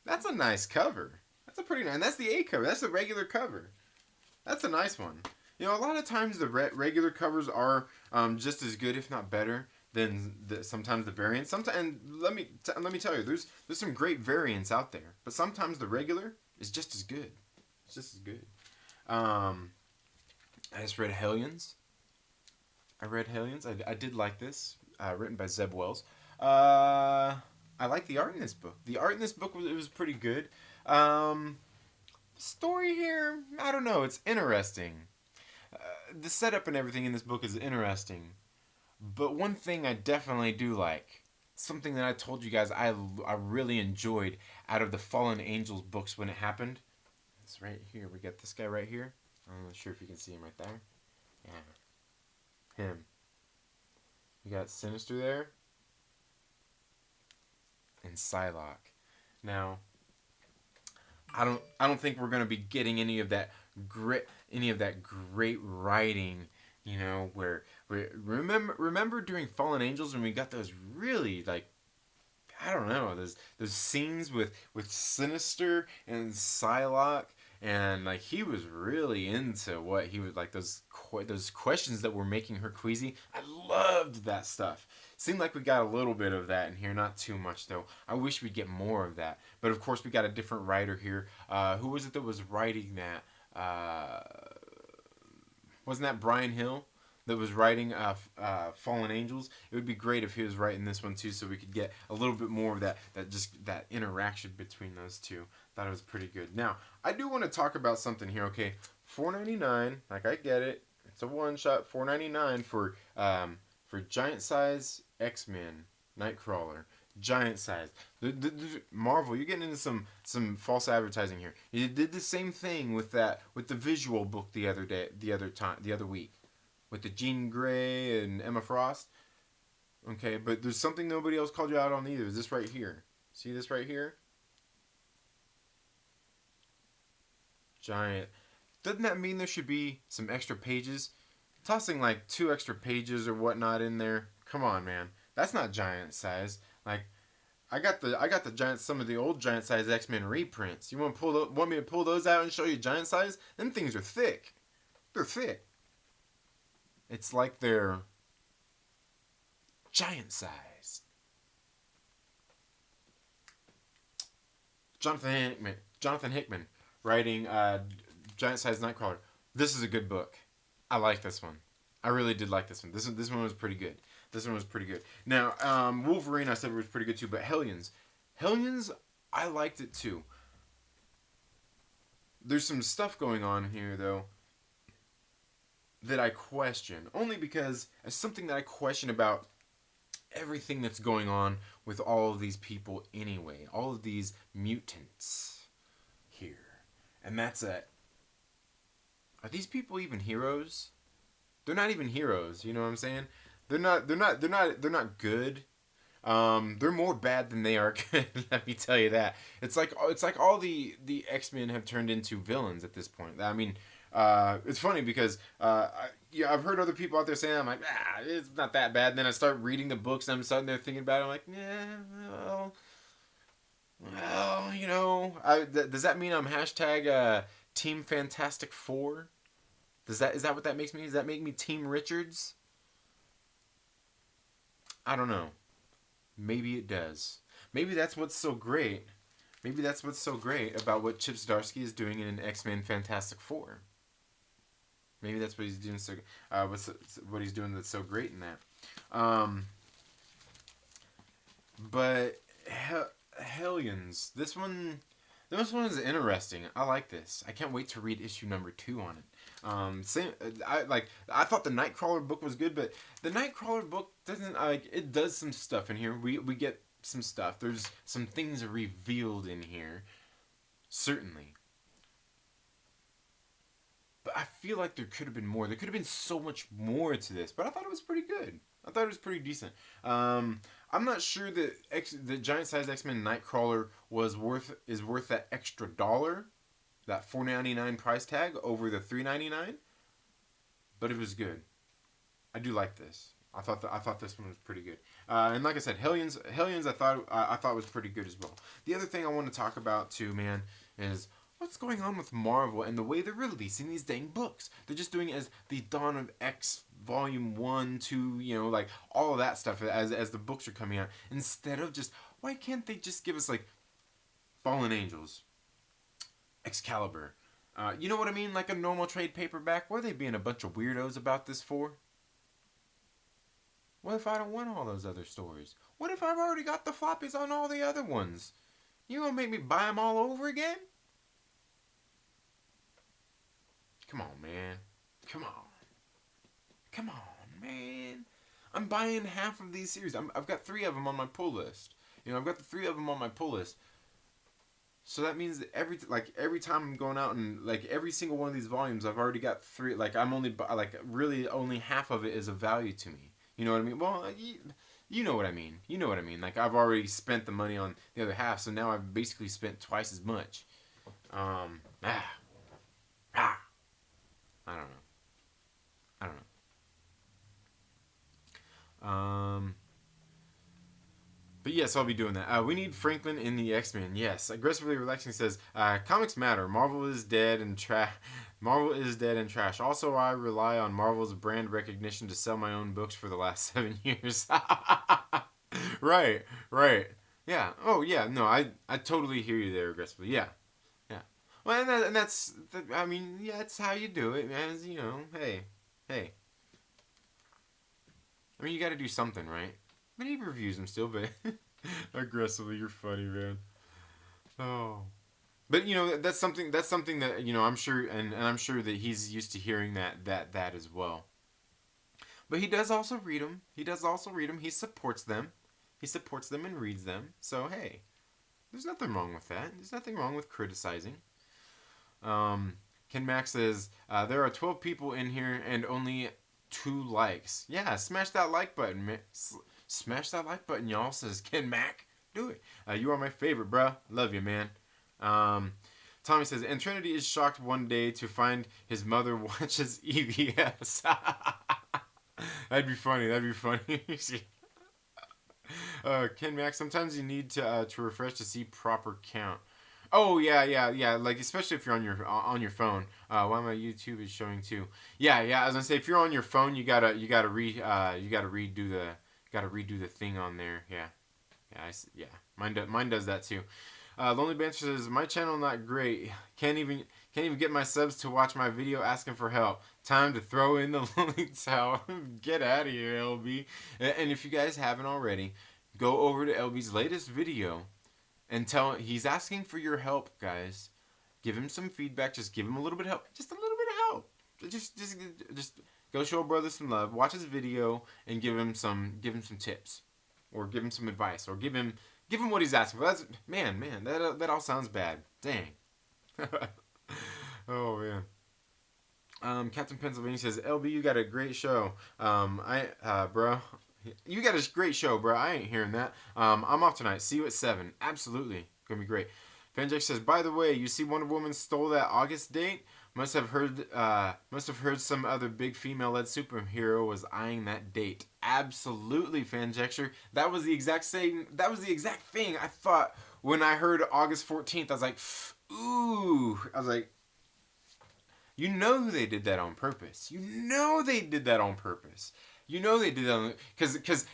That's a nice cover. That's a pretty nice... And that's the A cover. That's the regular cover. That's a nice one. You know, a lot of times the regular covers are just as good, if not better, than sometimes the variants. And let me tell you, there's some great variants out there. But sometimes the regular is just as good. It's just as good. I just read Hellions. I did like this. Written by Zeb Wells. I like the art in this book. The art in this book was pretty good. Story here, I don't know. It's interesting. The setup and everything in this book is interesting. But one thing I definitely do like, something that I told you guys I really enjoyed out of the Fallen Angels books when it happened. It's right here. We got this guy right here. I'm not sure if you can see him right there. Yeah. Him. You got Sinister there. And Psylocke. Now, I don't think we're gonna be getting any of that great writing, you know, where remember during Fallen Angels when we got those really like, I don't know, those scenes with Sinister and Psylocke, and like he was really into what he was like, those questions that were making her queasy. I loved that stuff. Seemed like we got a little bit of that in here, not too much though. I wish we'd get more of that. But of course, we got a different writer here. Who was it that was writing that? Wasn't that Brian Hill that was writing Fallen Angels? It would be great if he was writing this one too, so we could get a little bit more of that interaction between those two. Thought it was pretty good. Now, I do want to talk about something here. Okay, $4.99. Like, I get it. It's a one shot. $4.99 for giant size X-Men Nightcrawler. Giant size. Marvel, you're getting into some false advertising here. You did the same thing with the visual book the other week, with the Jean Grey and Emma Frost. Okay, but there's something nobody else called you out on either. Is this right here? See this right here? Giant. Doesn't that mean there should be some extra pages? Tossing like 2 extra pages or whatnot in there. Come on, man. That's not giant size. Like, I got the giant, some of the old giant size X-Men reprints. You want me to pull those out and show you giant size? Them things are thick. They're thick. It's like they're giant size. Jonathan Hickman writing giant size Nightcrawler. This is a good book. I like this one. I really did like this one. This one was pretty good. This one was pretty good. Now, Wolverine, I said was pretty good too, but Hellions, I liked it too. There's some stuff going on here though that I question, only because it's something that I question about everything that's going on with all of these people anyway, all of these mutants here, and that's are these people even heroes? They're not even heroes. You know what I'm saying? They're not good. They're more bad than they are good. Let me tell you that. It's like all the X-Men have turned into villains at this point. I mean, it's funny because I've heard other people out there saying, I'm like, it's not that bad. And then I start reading the books and I'm sitting there thinking about it. I'm like, yeah, well, you know, does that mean I'm hashtag Team Fantastic Four? Is that what that makes me? Does that make me Team Richards? I don't know. Maybe it does. Maybe that's what's so great. Maybe that's what's so great about what Chip Zdarsky is doing in X-Men Fantastic Four. Maybe that's what he's doing what he's doing that's so great in that. But Hellions, this one is interesting. I like this. I can't wait to read issue number 2 on it. I thought the Nightcrawler book was good, but the Nightcrawler book doesn't it does some stuff in here. We get some stuff. There's some things revealed in here, certainly. But I feel like there could have been more. There could have been so much more to this, but I thought it was pretty good. I thought it was pretty decent. I'm not sure that the giant size X-Men Nightcrawler is worth that extra $1, that $4.99 price tag over the $3.99, but it was good. I do like this. I thought this one was pretty good. And like I said, Hellions I thought was pretty good as well. The other thing I want to talk about too, man, is what's going on with Marvel and the way they're releasing these dang books. They're just doing it as the Dawn of X Volume 1, 2, you know, like all of that stuff as the books are coming out. Instead of just, why can't they just give us like Fallen Angels, Excalibur, you know what I mean? Like a normal trade paperback. What are they being a bunch of weirdos about this for? What if I don't want all those other stories? What if I've already got the floppies on all the other ones? You gonna make me buy them all over again? Come on, man. Come on, man. I'm buying half of these series. I've got 3 of them on my pull list. You know, I've got the 3 of them on my pull list. So that means that every time I'm going out and like every single one of these volumes, I've already got 3. Like I'm only really only half of it is of value to me. You know what I mean? Well, you know what I mean. You know what I mean. Like I've already spent the money on the other half, so now I've basically spent twice as much. I don't know. But yes, I'll be doing that. We need Franklin in the X-Men. Yes. Aggressively Relaxing says, comics matter. Marvel is dead and Marvel is dead and trash. Also, I rely on Marvel's brand recognition to sell my own books for the last 7 years. Right, right. Yeah. Oh, yeah. No, I totally hear you there aggressively. Yeah, yeah. Well, and that's, I mean, yeah, it's how you do it, man. It's, you know, hey, hey. I mean, you got to do something, right? But he reviews them still, but aggressively. You're funny, man. Oh. But you know that's something that you know I'm sure and I'm sure that he's used to hearing that as well. But he does also read them. He does also read them. He supports them. He supports them and reads them. So hey, there's nothing wrong with that. There's nothing wrong with criticizing. Um, Ken Max says there are 12 people in here and only 2 likes. Yeah, smash that like button, man. Smash that like button, y'all. Says Ken Mac. Do it. You are my favorite, bruh. Love you, man. Tommy says, and Trinity is shocked one day to find his mother watches EVS. That'd be funny. That'd be funny. Ken Max, sometimes you need to refresh to see proper count. Oh yeah. Like especially if you're on your phone. Why my YouTube is showing too. Yeah. I was gonna say if you're on your phone, you gotta redo the thing on there. Yeah. Mine does that too. Lonely Banter says my channel not great. Can't even get my subs to watch my video asking for help. Time to throw in the lonely towel. Get out of here, LB. And if you guys haven't already, go over to LB's latest video and he's asking for your help, guys. Give him some feedback. Just give him a little bit of help. Just a little bit of help. Just go show a brother some love. Watch his video and give him some tips, or give him some advice, or give him what he's asking for. That's man. That all sounds bad. Dang. Oh man. Captain Pennsylvania says, LB, you got a great show. Bro, you got a great show, bro. I ain't hearing that. I'm off tonight. See you at 7. Absolutely. Gonna be great. Fanjack says, by the way, you see Wonder Woman stole that August date? Must have heard some other big female-led superhero was eyeing that date. Absolutely, Fanjecture. That was the exact thing I thought when I heard August 14th. I was like, ooh. I was like, you know they did that on purpose. You know they did that on purpose. You know they did that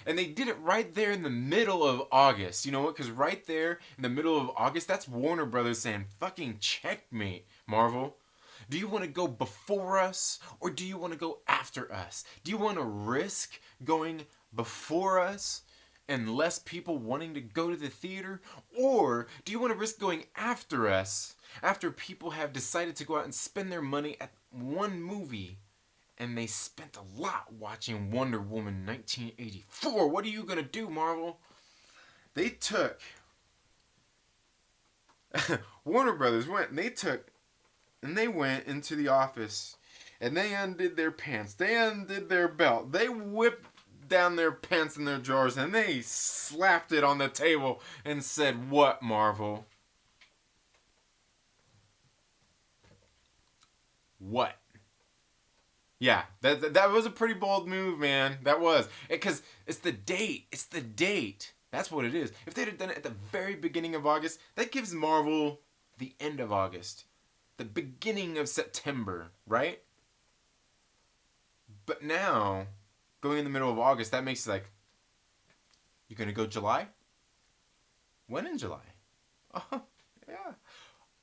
and they did it right there in the middle of August. You know what? Because right there in the middle of August, that's Warner Brothers saying, fucking checkmate, Marvel. Do you want to go before us or do you want to go after us? Do you want to risk going before us and less people wanting to go to the theater? Or do you want to risk going after us after people have decided to go out and spend their money at one movie and they spent a lot watching Wonder Woman 1984? What are you going to do, Marvel? They took... Warner Brothers went and they went into the office and they undid their pants. They undid their belt. They whipped down their pants and their drawers and they slapped it on the table and said, what, Marvel? What? Yeah, that was a pretty bold move, man. That was. Because it's the date. It's the date. That's what it is. If they'd have done it at the very beginning of August, that gives Marvel the end of August. The beginning of September, right? But now, going in the middle of August, that makes it like, you're going to go July? When in July? Oh, yeah.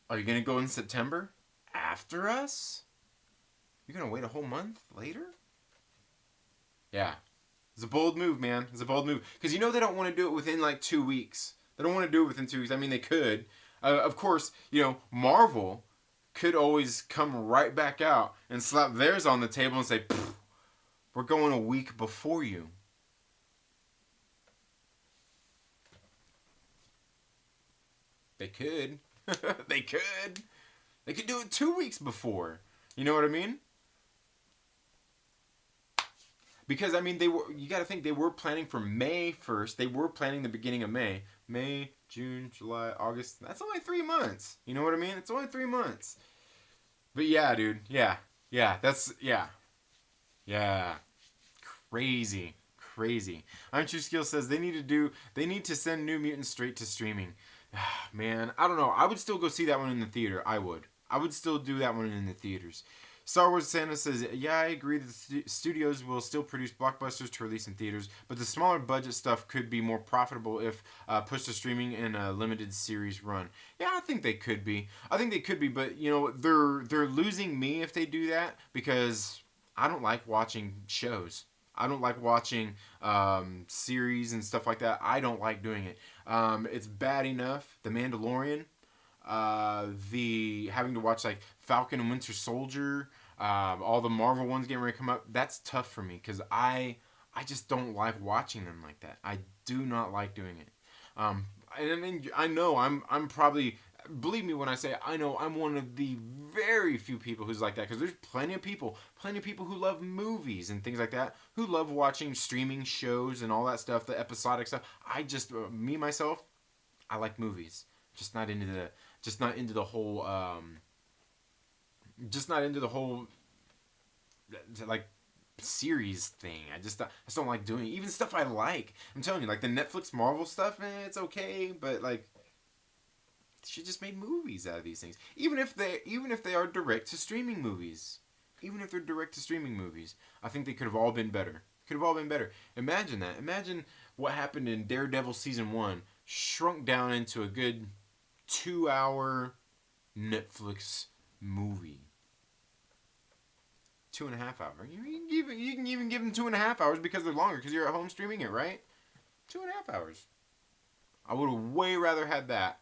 Are you going to go in September? After us? You're going to wait a whole month later? Yeah. It's a bold move, man. It's a bold move. Because you know they don't want to do it within like 2 weeks. They don't want to do it within 2 weeks. I mean, they could. Of course, you know, Marvel could always come right back out and slap theirs on the table and say, we're going a week before you. They could. They could. They could do it 2 weeks before. You know what I mean? Because, I mean, you got to think, they were planning for May 1st. They were planning the beginning of May. May, June, July, August. That's only 3 months. You know what I mean? It's only 3 months. But yeah, dude. Yeah. Yeah. Yeah. Crazy. Iron True Skill says they need to send New Mutants straight to streaming. Man, I don't know. I would still go see that one in the theater. I would. I would still do that one in the theaters. Star Wars Santa says, yeah, I agree that the studios will still produce blockbusters to release in theaters, but the smaller budget stuff could be more profitable if pushed to streaming in a limited series run. Yeah, I think they could be. I think they could be, but you know, they're losing me if they do that because I don't like watching shows. I don't like watching series and stuff like that. I don't like doing it. It's bad enough. The Mandalorian, the having to watch like Falcon and Winter Soldier, all the Marvel ones getting ready to come up. That's tough for me because I just don't like watching them like that. I do not like doing it. And I mean, I know I'm probably, believe me when I say I know I'm one of the very few people who's like that because there's plenty of people who love movies and things like that, who love watching streaming shows and all that stuff, the episodic stuff. I just me myself, I like movies, just not into the just not into the whole just not into the whole like series thing. I just don't like doing it. Even stuff I like. I'm telling you, like the Netflix Marvel stuff, it's okay, but like they should just make movies out of these things. Even if they are direct to streaming movies. Even if they're direct to streaming movies, I think they could have all been better. Could have all been better. Imagine that. Imagine what happened in Daredevil season 1 shrunk down into a good 2-hour Netflix movie. 2.5 hours. You can even give them 2.5 hours because they're longer because you're at home streaming it, right? 2.5 hours. I would have way rather had that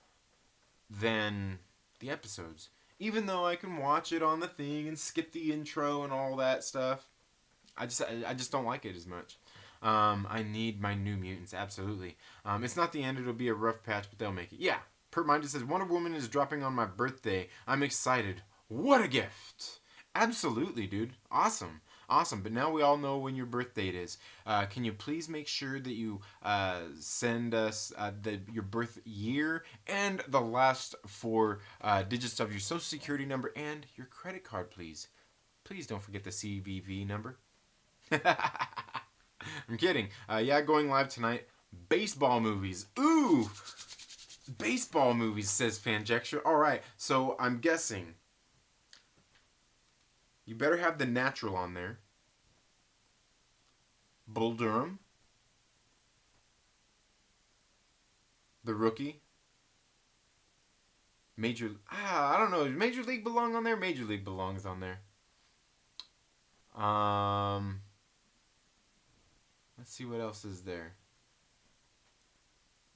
than the episodes. Even though I can watch it on the thing and skip the intro and all that stuff, I just don't like it as much. I need my New Mutants, absolutely. It's not the end, it'll be a rough patch, but they'll make it. Yeah, Pert Minded says, Wonder Woman is dropping on my birthday. I'm excited. What a gift! Absolutely, dude. Awesome. Awesome. But now we all know when your birth date is. Can you please make sure that you send us your birth year and the last 4 digits of your social security number and your credit card, please? Please don't forget the CVV number. I'm kidding. Yeah, going live tonight. Baseball movies. Ooh! Baseball movies, says Fanjecture. Alright, so I'm guessing you better have The Natural on there. Bull Durham. The Rookie. I don't know. Does Major League belong on there? Major League belongs on there. Let's see what else is there.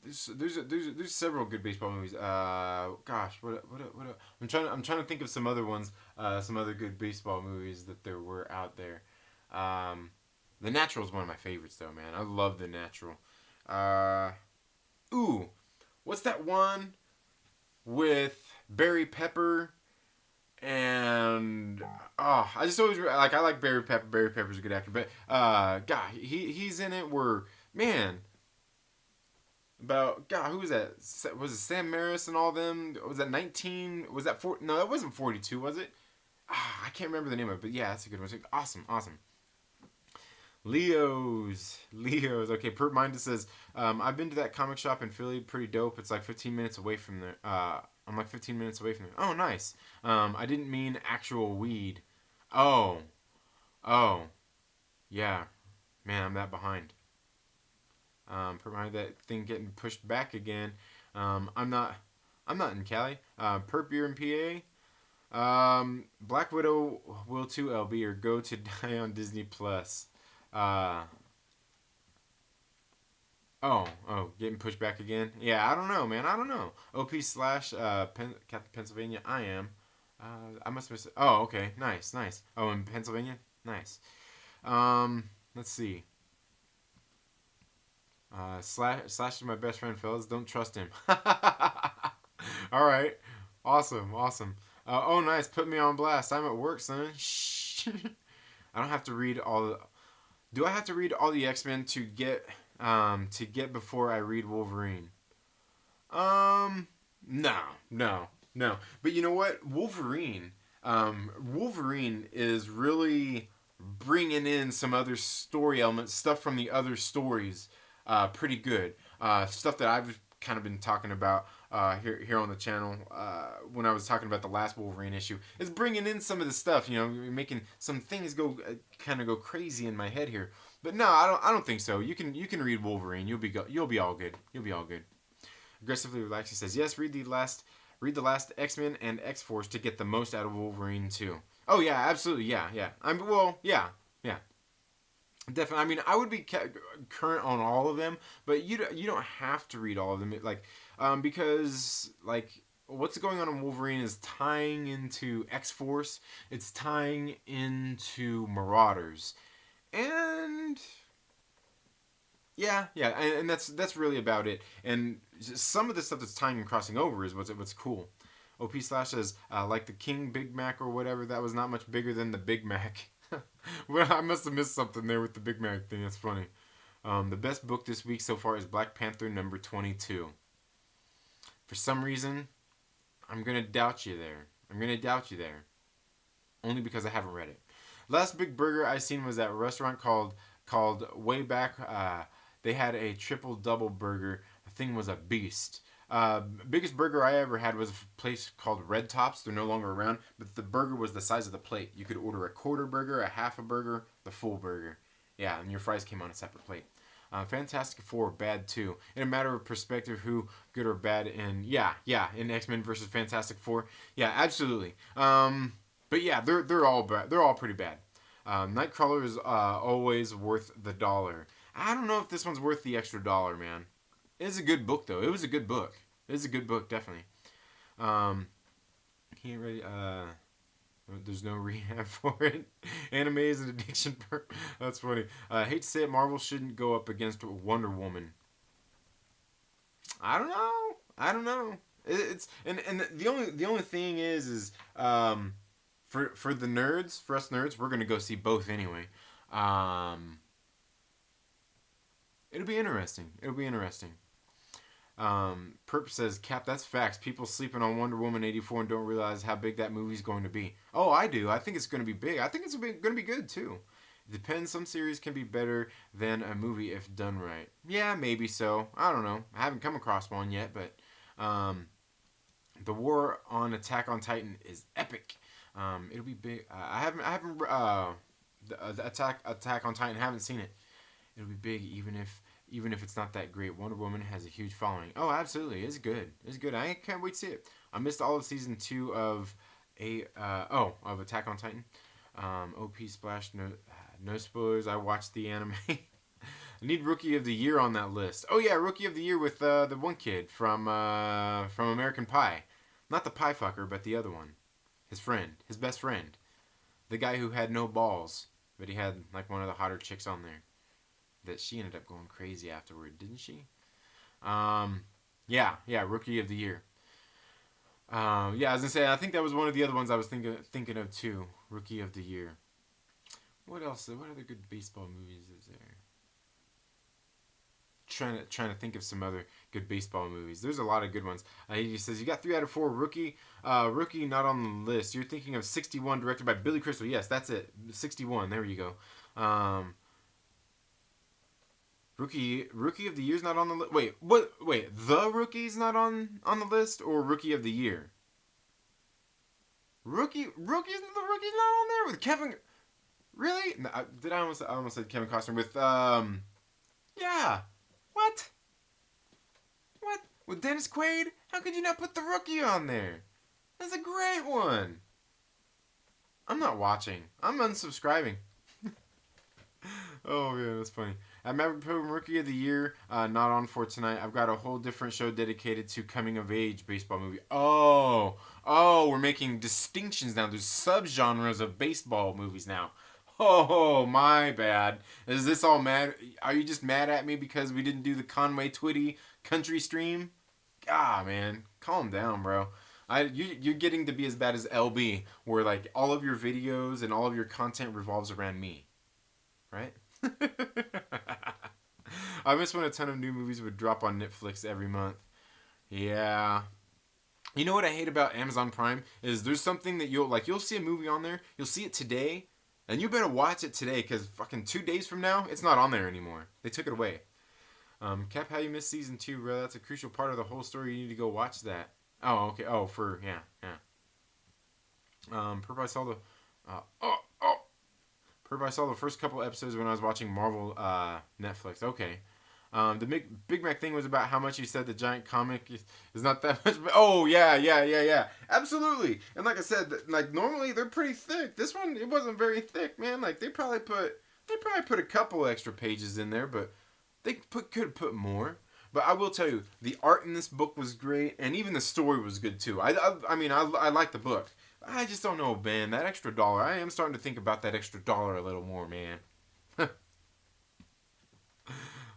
There's several good baseball movies. Gosh, what I'm trying to think of some other ones, some other good baseball movies that there were out there. The Natural is one of my favorites, though, man. I love The Natural. Ooh, what's that one with Barry Pepper and I just always like I like Barry Pepper. Barry Pepper's a good actor, but God, he's in it where man. About God, who was that? Was it Sam Maris and all them? Was that 19? Was that 4? No, that wasn't 42, was it? I can't remember the name of it, but yeah, that's a good one. Awesome. Leo's. Okay, Pert Minded says, I've been to that comic shop in Philly, pretty dope. It's like 15 minutes away from there. I'm like 15 minutes away from there. Oh, nice. I didn't mean actual weed. Oh. Yeah. Man, I'm that behind. Provide that thing getting pushed back again. I'm not in Cali. Perp, you're in PA. Black Widow will too, LB, or go to die on Disney Plus. Getting pushed back again. Yeah, I don't know, man. I don't know. OP slash Captain Pennsylvania. I am. I must miss it. Oh, okay. Nice. Oh, in Pennsylvania. Nice. Let's see. Slash is my best friend, fellas. Don't trust him. All right. Awesome. Oh, nice. Put me on blast. I'm at work, son. Shh. I don't have to read all the... Do I have to read all the X-Men to get before I read Wolverine? No. But you know what? Wolverine is really bringing in some other story elements, stuff from the other stories, pretty good. Stuff that I've kind of been talking about here on the channel when I was talking about the last Wolverine issue, is bringing in some of the stuff, making some things go kind of go crazy in my head here. But no, I don't think so. You can read Wolverine. You'll be all good. You'll be all good. Aggressively relaxing says yes. Read the last X-Men and X-Force to get the most out of Wolverine too. Oh yeah, absolutely, yeah. Yeah. Definitely. I mean, I would be current on all of them, but you don't have to read all of them. Because what's going on in Wolverine is tying into X-Force. It's tying into Marauders, and yeah, and that's really about it. And some of the stuff that's tying and crossing over is what's cool. OP Slash says, like the King Big Mac or whatever, that was not much bigger than the Big Mac. Well, I must have missed something there with the Big Mac thing. That's funny. The best book this week so far is Black Panther number 22. For some reason, I'm going to doubt you there. Only because I haven't read it. Last big burger I seen was at a restaurant called Way Back. They had a triple double burger. The thing was a beast. Biggest burger I ever had was a place called Red Tops. They're no longer around, but the burger was the size of the plate. You could order a quarter burger, a half a burger, the full burger. Yeah, and your fries came on a separate plate. Fantastic Four, bad too. In a matter of perspective, who good or bad in in X-Men versus Fantastic Four. Yeah, absolutely. But yeah, they're all bad. They're all pretty bad. Nightcrawler is always worth the $1. I don't know if this one's worth the extra $1, man. It's a good book though. It was a good book. It's a good book, definitely. Can't really. There's no rehab for it. Anime is an addiction. That's funny. I hate to say it, Marvel shouldn't go up against Wonder Woman. I don't know. It's and the only thing is for the nerds, for us nerds, we're gonna go see both anyway. It'll be interesting. Perp says, Cap, that's facts. People sleeping on Wonder Woman 84 and don't realize how big that movie's going to be. Oh, I do. I think it's going to be big. I think it's going to be good, too. It depends. Some series can be better than a movie if done right. Yeah, maybe so. I don't know. I haven't come across one yet, but the war on Attack on Titan is epic. It'll be big. I haven't the Attack on Titan, haven't seen it. It'll be big even if it's not that great. Wonder Woman has a huge following. Oh, absolutely. It's good. I can't wait to see it. I missed all of season 2 of of Attack on Titan. OP Splash, no spoilers. I watched the anime. I need Rookie of the Year on that list. Oh yeah, Rookie of the Year with the one kid from American Pie. Not the pie fucker, but the other one. His best friend. The guy who had no balls, but he had like one of the hotter chicks on there. That she ended up going crazy afterward, didn't she? Yeah, Rookie of the Year. I was gonna say, I think that was one of the other ones I was thinking of too. Rookie of the Year. What else? What other good baseball movies is there? Trying to think of some other good baseball movies. There's a lot of good ones. He says you got 3 out of 4. Rookie not on the list. You're thinking of 61, directed by Billy Crystal. Yes, that's it. 61. There you go. Rookie of the Year's not on the list. Wait, what? Wait, The Rookie's not on the list, or Rookie of the Year? Rookie's not on there with Kevin. Really? No, I almost said Kevin Costner with yeah. What? With Dennis Quaid? How could you not put The Rookie on there? That's a great one. I'm not watching. I'm unsubscribing. Oh man, that's funny. Maverick Pilgrim Rookie of the Year, not on for tonight. I've got a whole different show dedicated to coming of age baseball movie. Oh, we're making distinctions now. There's subgenres of baseball movies now. Oh, my bad. Is this all mad? Are you just mad at me because we didn't do the Conway Twitty country stream? Ah, man, calm down, bro. You're getting to be as bad as LB, where like all of your videos and all of your content revolves around me. Right? I miss when a ton of new movies would drop on Netflix every month. Yeah. You know what I hate about Amazon Prime is there's something that you'll see a movie on there, you'll see it today, and you better watch it today because fucking 2 days from now it's not on there anymore. They took it away. Cap, how you missed season 2, bro? That's a crucial part of the whole story. You need to go watch that. Oh, okay. Oh, for yeah, yeah. Perp, I saw the. Oh. Perp, I saw the first couple episodes when I was watching Marvel Netflix. Okay. The Big Mac thing was about how much you said the giant comic is not that much. Oh yeah. Absolutely. And like I said, like normally they're pretty thick. This one it wasn't very thick, man. Like they probably put a couple extra pages in there, but could put more. But I will tell you, the art in this book was great, and even the story was good too. I mean, I like the book. I just don't know, man. That extra dollar. I am starting to think about that extra dollar a little more, man.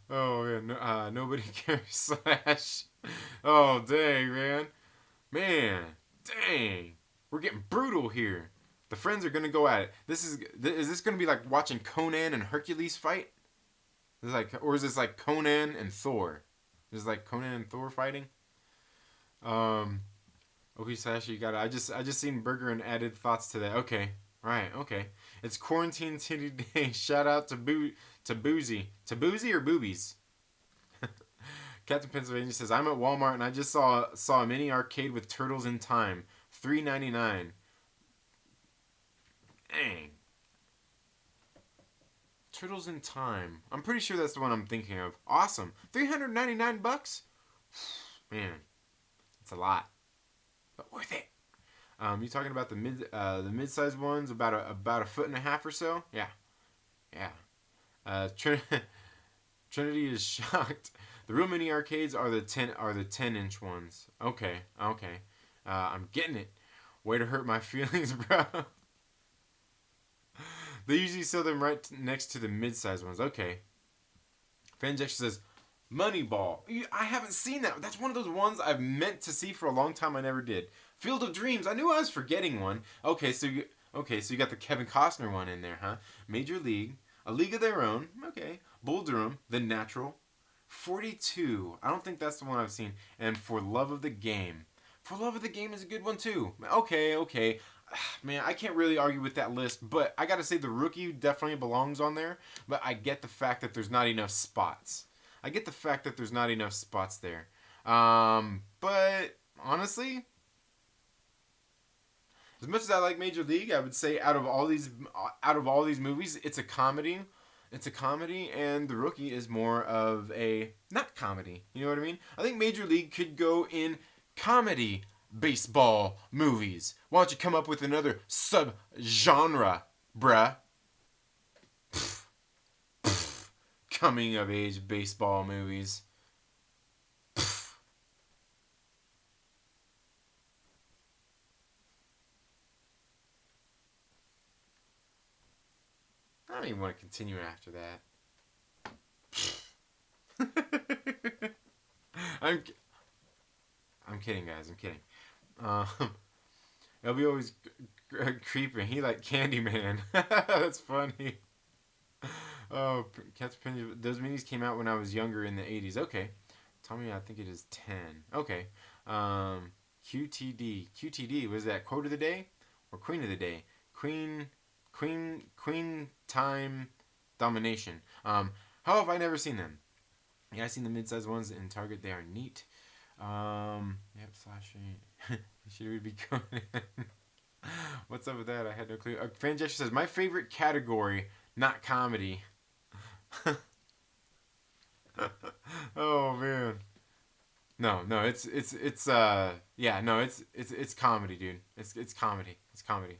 Oh man, nobody cares. Slash. Oh dang, man. Man, dang. We're getting brutal here. The friends are gonna go at it. Is this gonna be like watching Conan and Hercules fight? Is this like Conan and Thor? Is it like Conan and Thor fighting? Um. Okay, Sasha, you got it. I just seen Burger and added thoughts to that. Okay, right. Okay, it's quarantine titty day. Shout out to Boozy. To Boozy or Boobies? Captain Pennsylvania says I'm at Walmart and I just saw a mini arcade with Turtles in Time, $3.99. Dang. Turtles in Time. I'm pretty sure that's the one I'm thinking of. Awesome. $399? Man, it's a lot, but worth it. You talking about the mid-sized ones, about a foot and a half or so? Yeah. Trinity is shocked. The real mini arcades are the 10-inch ones. Okay. I'm getting it. Way to hurt my feelings, bro. They usually sell them right next to the mid-sized ones. Okay. Fanjection says, Moneyball. I haven't seen that. That's one of those ones I've meant to see for a long time. I never did. Field of Dreams. I knew I was forgetting one. Okay, so you got the Kevin Costner one in there, huh? Major League, A League of Their Own. Okay. Bull Durham, The Natural, 42. I don't think that's the one I've seen. And For Love of the Game. For Love of the Game is a good one too. Okay. Man, I can't really argue with that list, but I gotta say The Rookie definitely belongs on there. But I get the fact that there's not enough spots. There. But honestly, as much as I like Major League, I would say out of all these movies, it's a comedy. And The Rookie is more of a not comedy. You know what I mean? I think Major League could go in comedy baseball movies. Why don't you come up with another sub-genre, bruh? Coming of age baseball movies. I don't even want to continue after that. I'm kidding, guys. I'm kidding. LB always creeping. He like Candyman. That's funny. Oh, Cat's Opinion. Those minis came out when I was younger in the 80s. Okay. Tommy, I think it is 10. Okay. QTD. Was that quote of the day or queen of the day? Queen time domination. How have I never seen them? Yeah, I've seen the mid-sized ones in Target. They are neat. Yep, flashing. Should we be going in? What's up with that? I had no clue. Fan Gesture says, my favorite category, not comedy. Oh man. No, it's comedy, dude. It's comedy. It's comedy.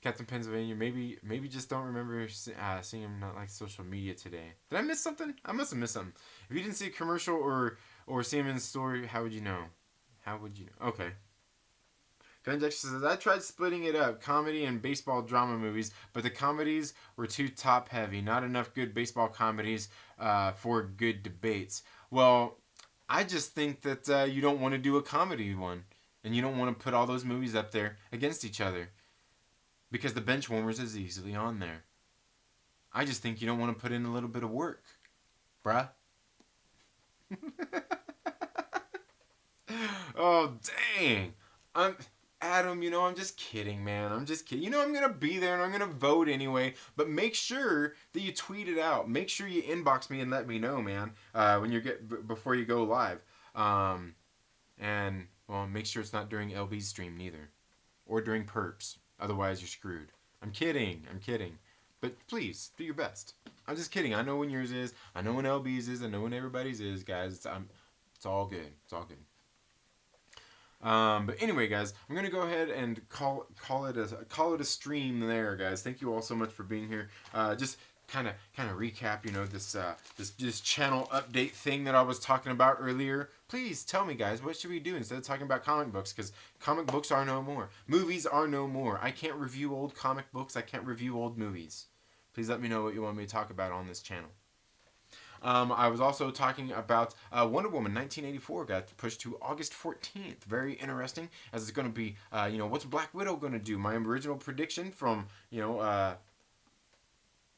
Captain Pennsylvania, maybe just don't remember seeing him not like social media today. Did I miss something? I must have missed something. If you didn't see a commercial or see him in the story, how would you know? Okay. Van Jackson says, I tried splitting it up, comedy and baseball drama movies, but the comedies were too top heavy. Not enough good baseball comedies for good debates. Well, I just think that you don't want to do a comedy one. And you don't want to put all those movies up there against each other. Because the Benchwarmers is easily on there. I just think you don't want to put in a little bit of work. Bruh. Oh, dang. Adam, I'm just kidding, man. I'm just kidding. I'm going to be there and I'm going to vote anyway. But make sure that you tweet it out. Make sure you inbox me and let me know, man, when you before you go live. And, well, make sure it's not during LB's stream neither. Or during Perps. Otherwise, you're screwed. I'm kidding. But please, do your best. I'm just kidding. I know when yours is. I know when LB's is. I know when everybody's is, guys. It's all good. It's all good. But anyway, guys, I'm gonna go ahead and call it a stream there, guys. Thank you all so much for being here. Just kind of recap, this channel update thing that I was talking about earlier. Please tell me, guys, what should we do instead of talking about comic books? Because comic books are no more. Movies are no more. I can't review old comic books. I can't review old movies. Please let me know what you want me to talk about on this channel. I was also talking about Wonder Woman 1984 got pushed to August 14th. Very interesting, as it's going to be, what's Black Widow going to do? My original prediction from,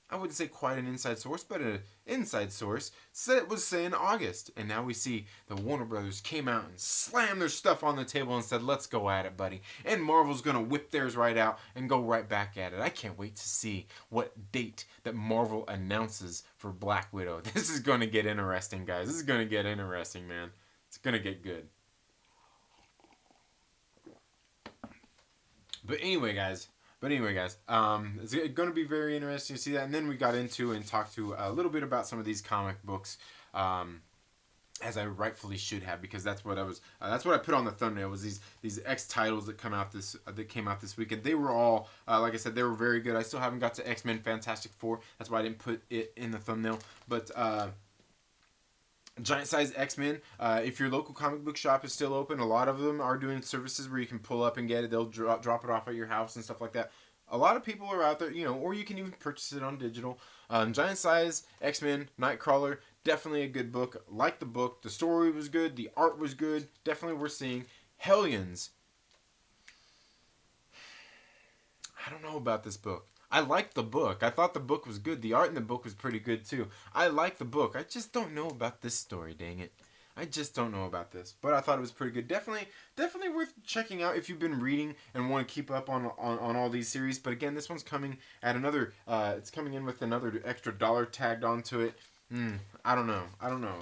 I wouldn't say quite an inside source, but an inside source said it was saying August. And now we see the Warner Brothers came out and slammed their stuff on the table and said, let's go at it, buddy. And Marvel's going to whip theirs right out and go right back at it. I can't wait to see what date that Marvel announces for Black Widow. This is going to get interesting, guys. This is going to get interesting, man. It's going to get good. But anyway, guys, it's going to be very interesting to see that. And then we got into and talked to a little bit about some of these comic books, as I rightfully should have, because that's what I put on the thumbnail, was these X titles that came out this week, and they were all, like I said, they were very good. I still haven't got to X-Men Fantastic Four. That's why I didn't put it in the thumbnail. But Giant Size X-Men, if your local comic book shop is still open, a lot of them are doing services where you can pull up and get it. They'll drop it off at your house and stuff like that. A lot of people are out there, or you can even purchase it on digital. Giant Size X-Men Nightcrawler, definitely a good book. Like the book. The story was good. The art was good. Definitely worth seeing. Hellions. I don't know about this book. I liked the book. I thought the book was good. The art in the book was pretty good too. I like the book. I just don't know about this story, dang it. I just don't know about this. But I thought it was pretty good. Definitely worth checking out if you've been reading and want to keep up on all these series. But again, this one's coming at another, it's coming in with another extra $1 tagged onto it. I don't know.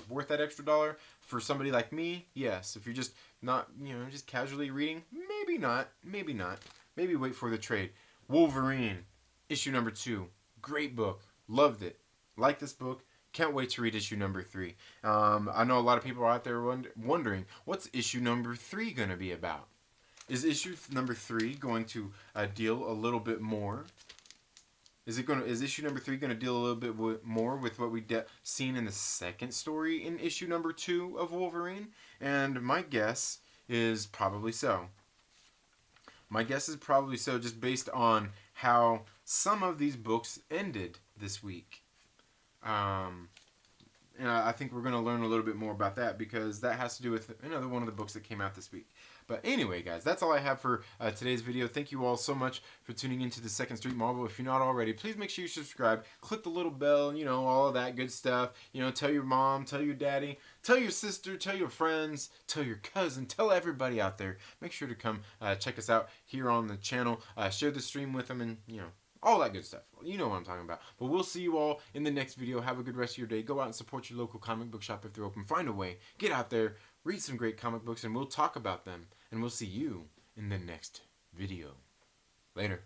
Worth that extra $1? For somebody like me, yes. If you're just not, just casually reading, maybe not. Maybe wait for the trade. Wolverine. Issue number 2. Great book. Loved it. Like this book. Can't wait to read issue number 3. I know a lot of people are out there wondering, what's issue number 3 going to be about? Is issue number 3 going to deal a little bit more? Is issue number 3 going to deal a little bit more with what we seen in the second story in issue number 2 of Wolverine? And my guess is probably so. Just based on how some of these books ended this week. And I think we're going to learn a little bit more about that, because that has to do with another one of the books that came out this week. But anyway, guys, that's all I have for today's video. Thank you all so much for tuning into the Second Street Marvel. If you're not already, please make sure you subscribe. Click the little bell, all of that good stuff. Tell your mom, tell your daddy, tell your sister, tell your friends, tell your cousin, tell everybody out there. Make sure to come check us out here on the channel. Share the stream with them, and, all that good stuff. You know what I'm talking about. But we'll see you all in the next video. Have a good rest of your day. Go out and support your local comic book shop if they're open. Find a way. Get out there. Read some great comic books, and we'll talk about them. And we'll see you in the next video. Later.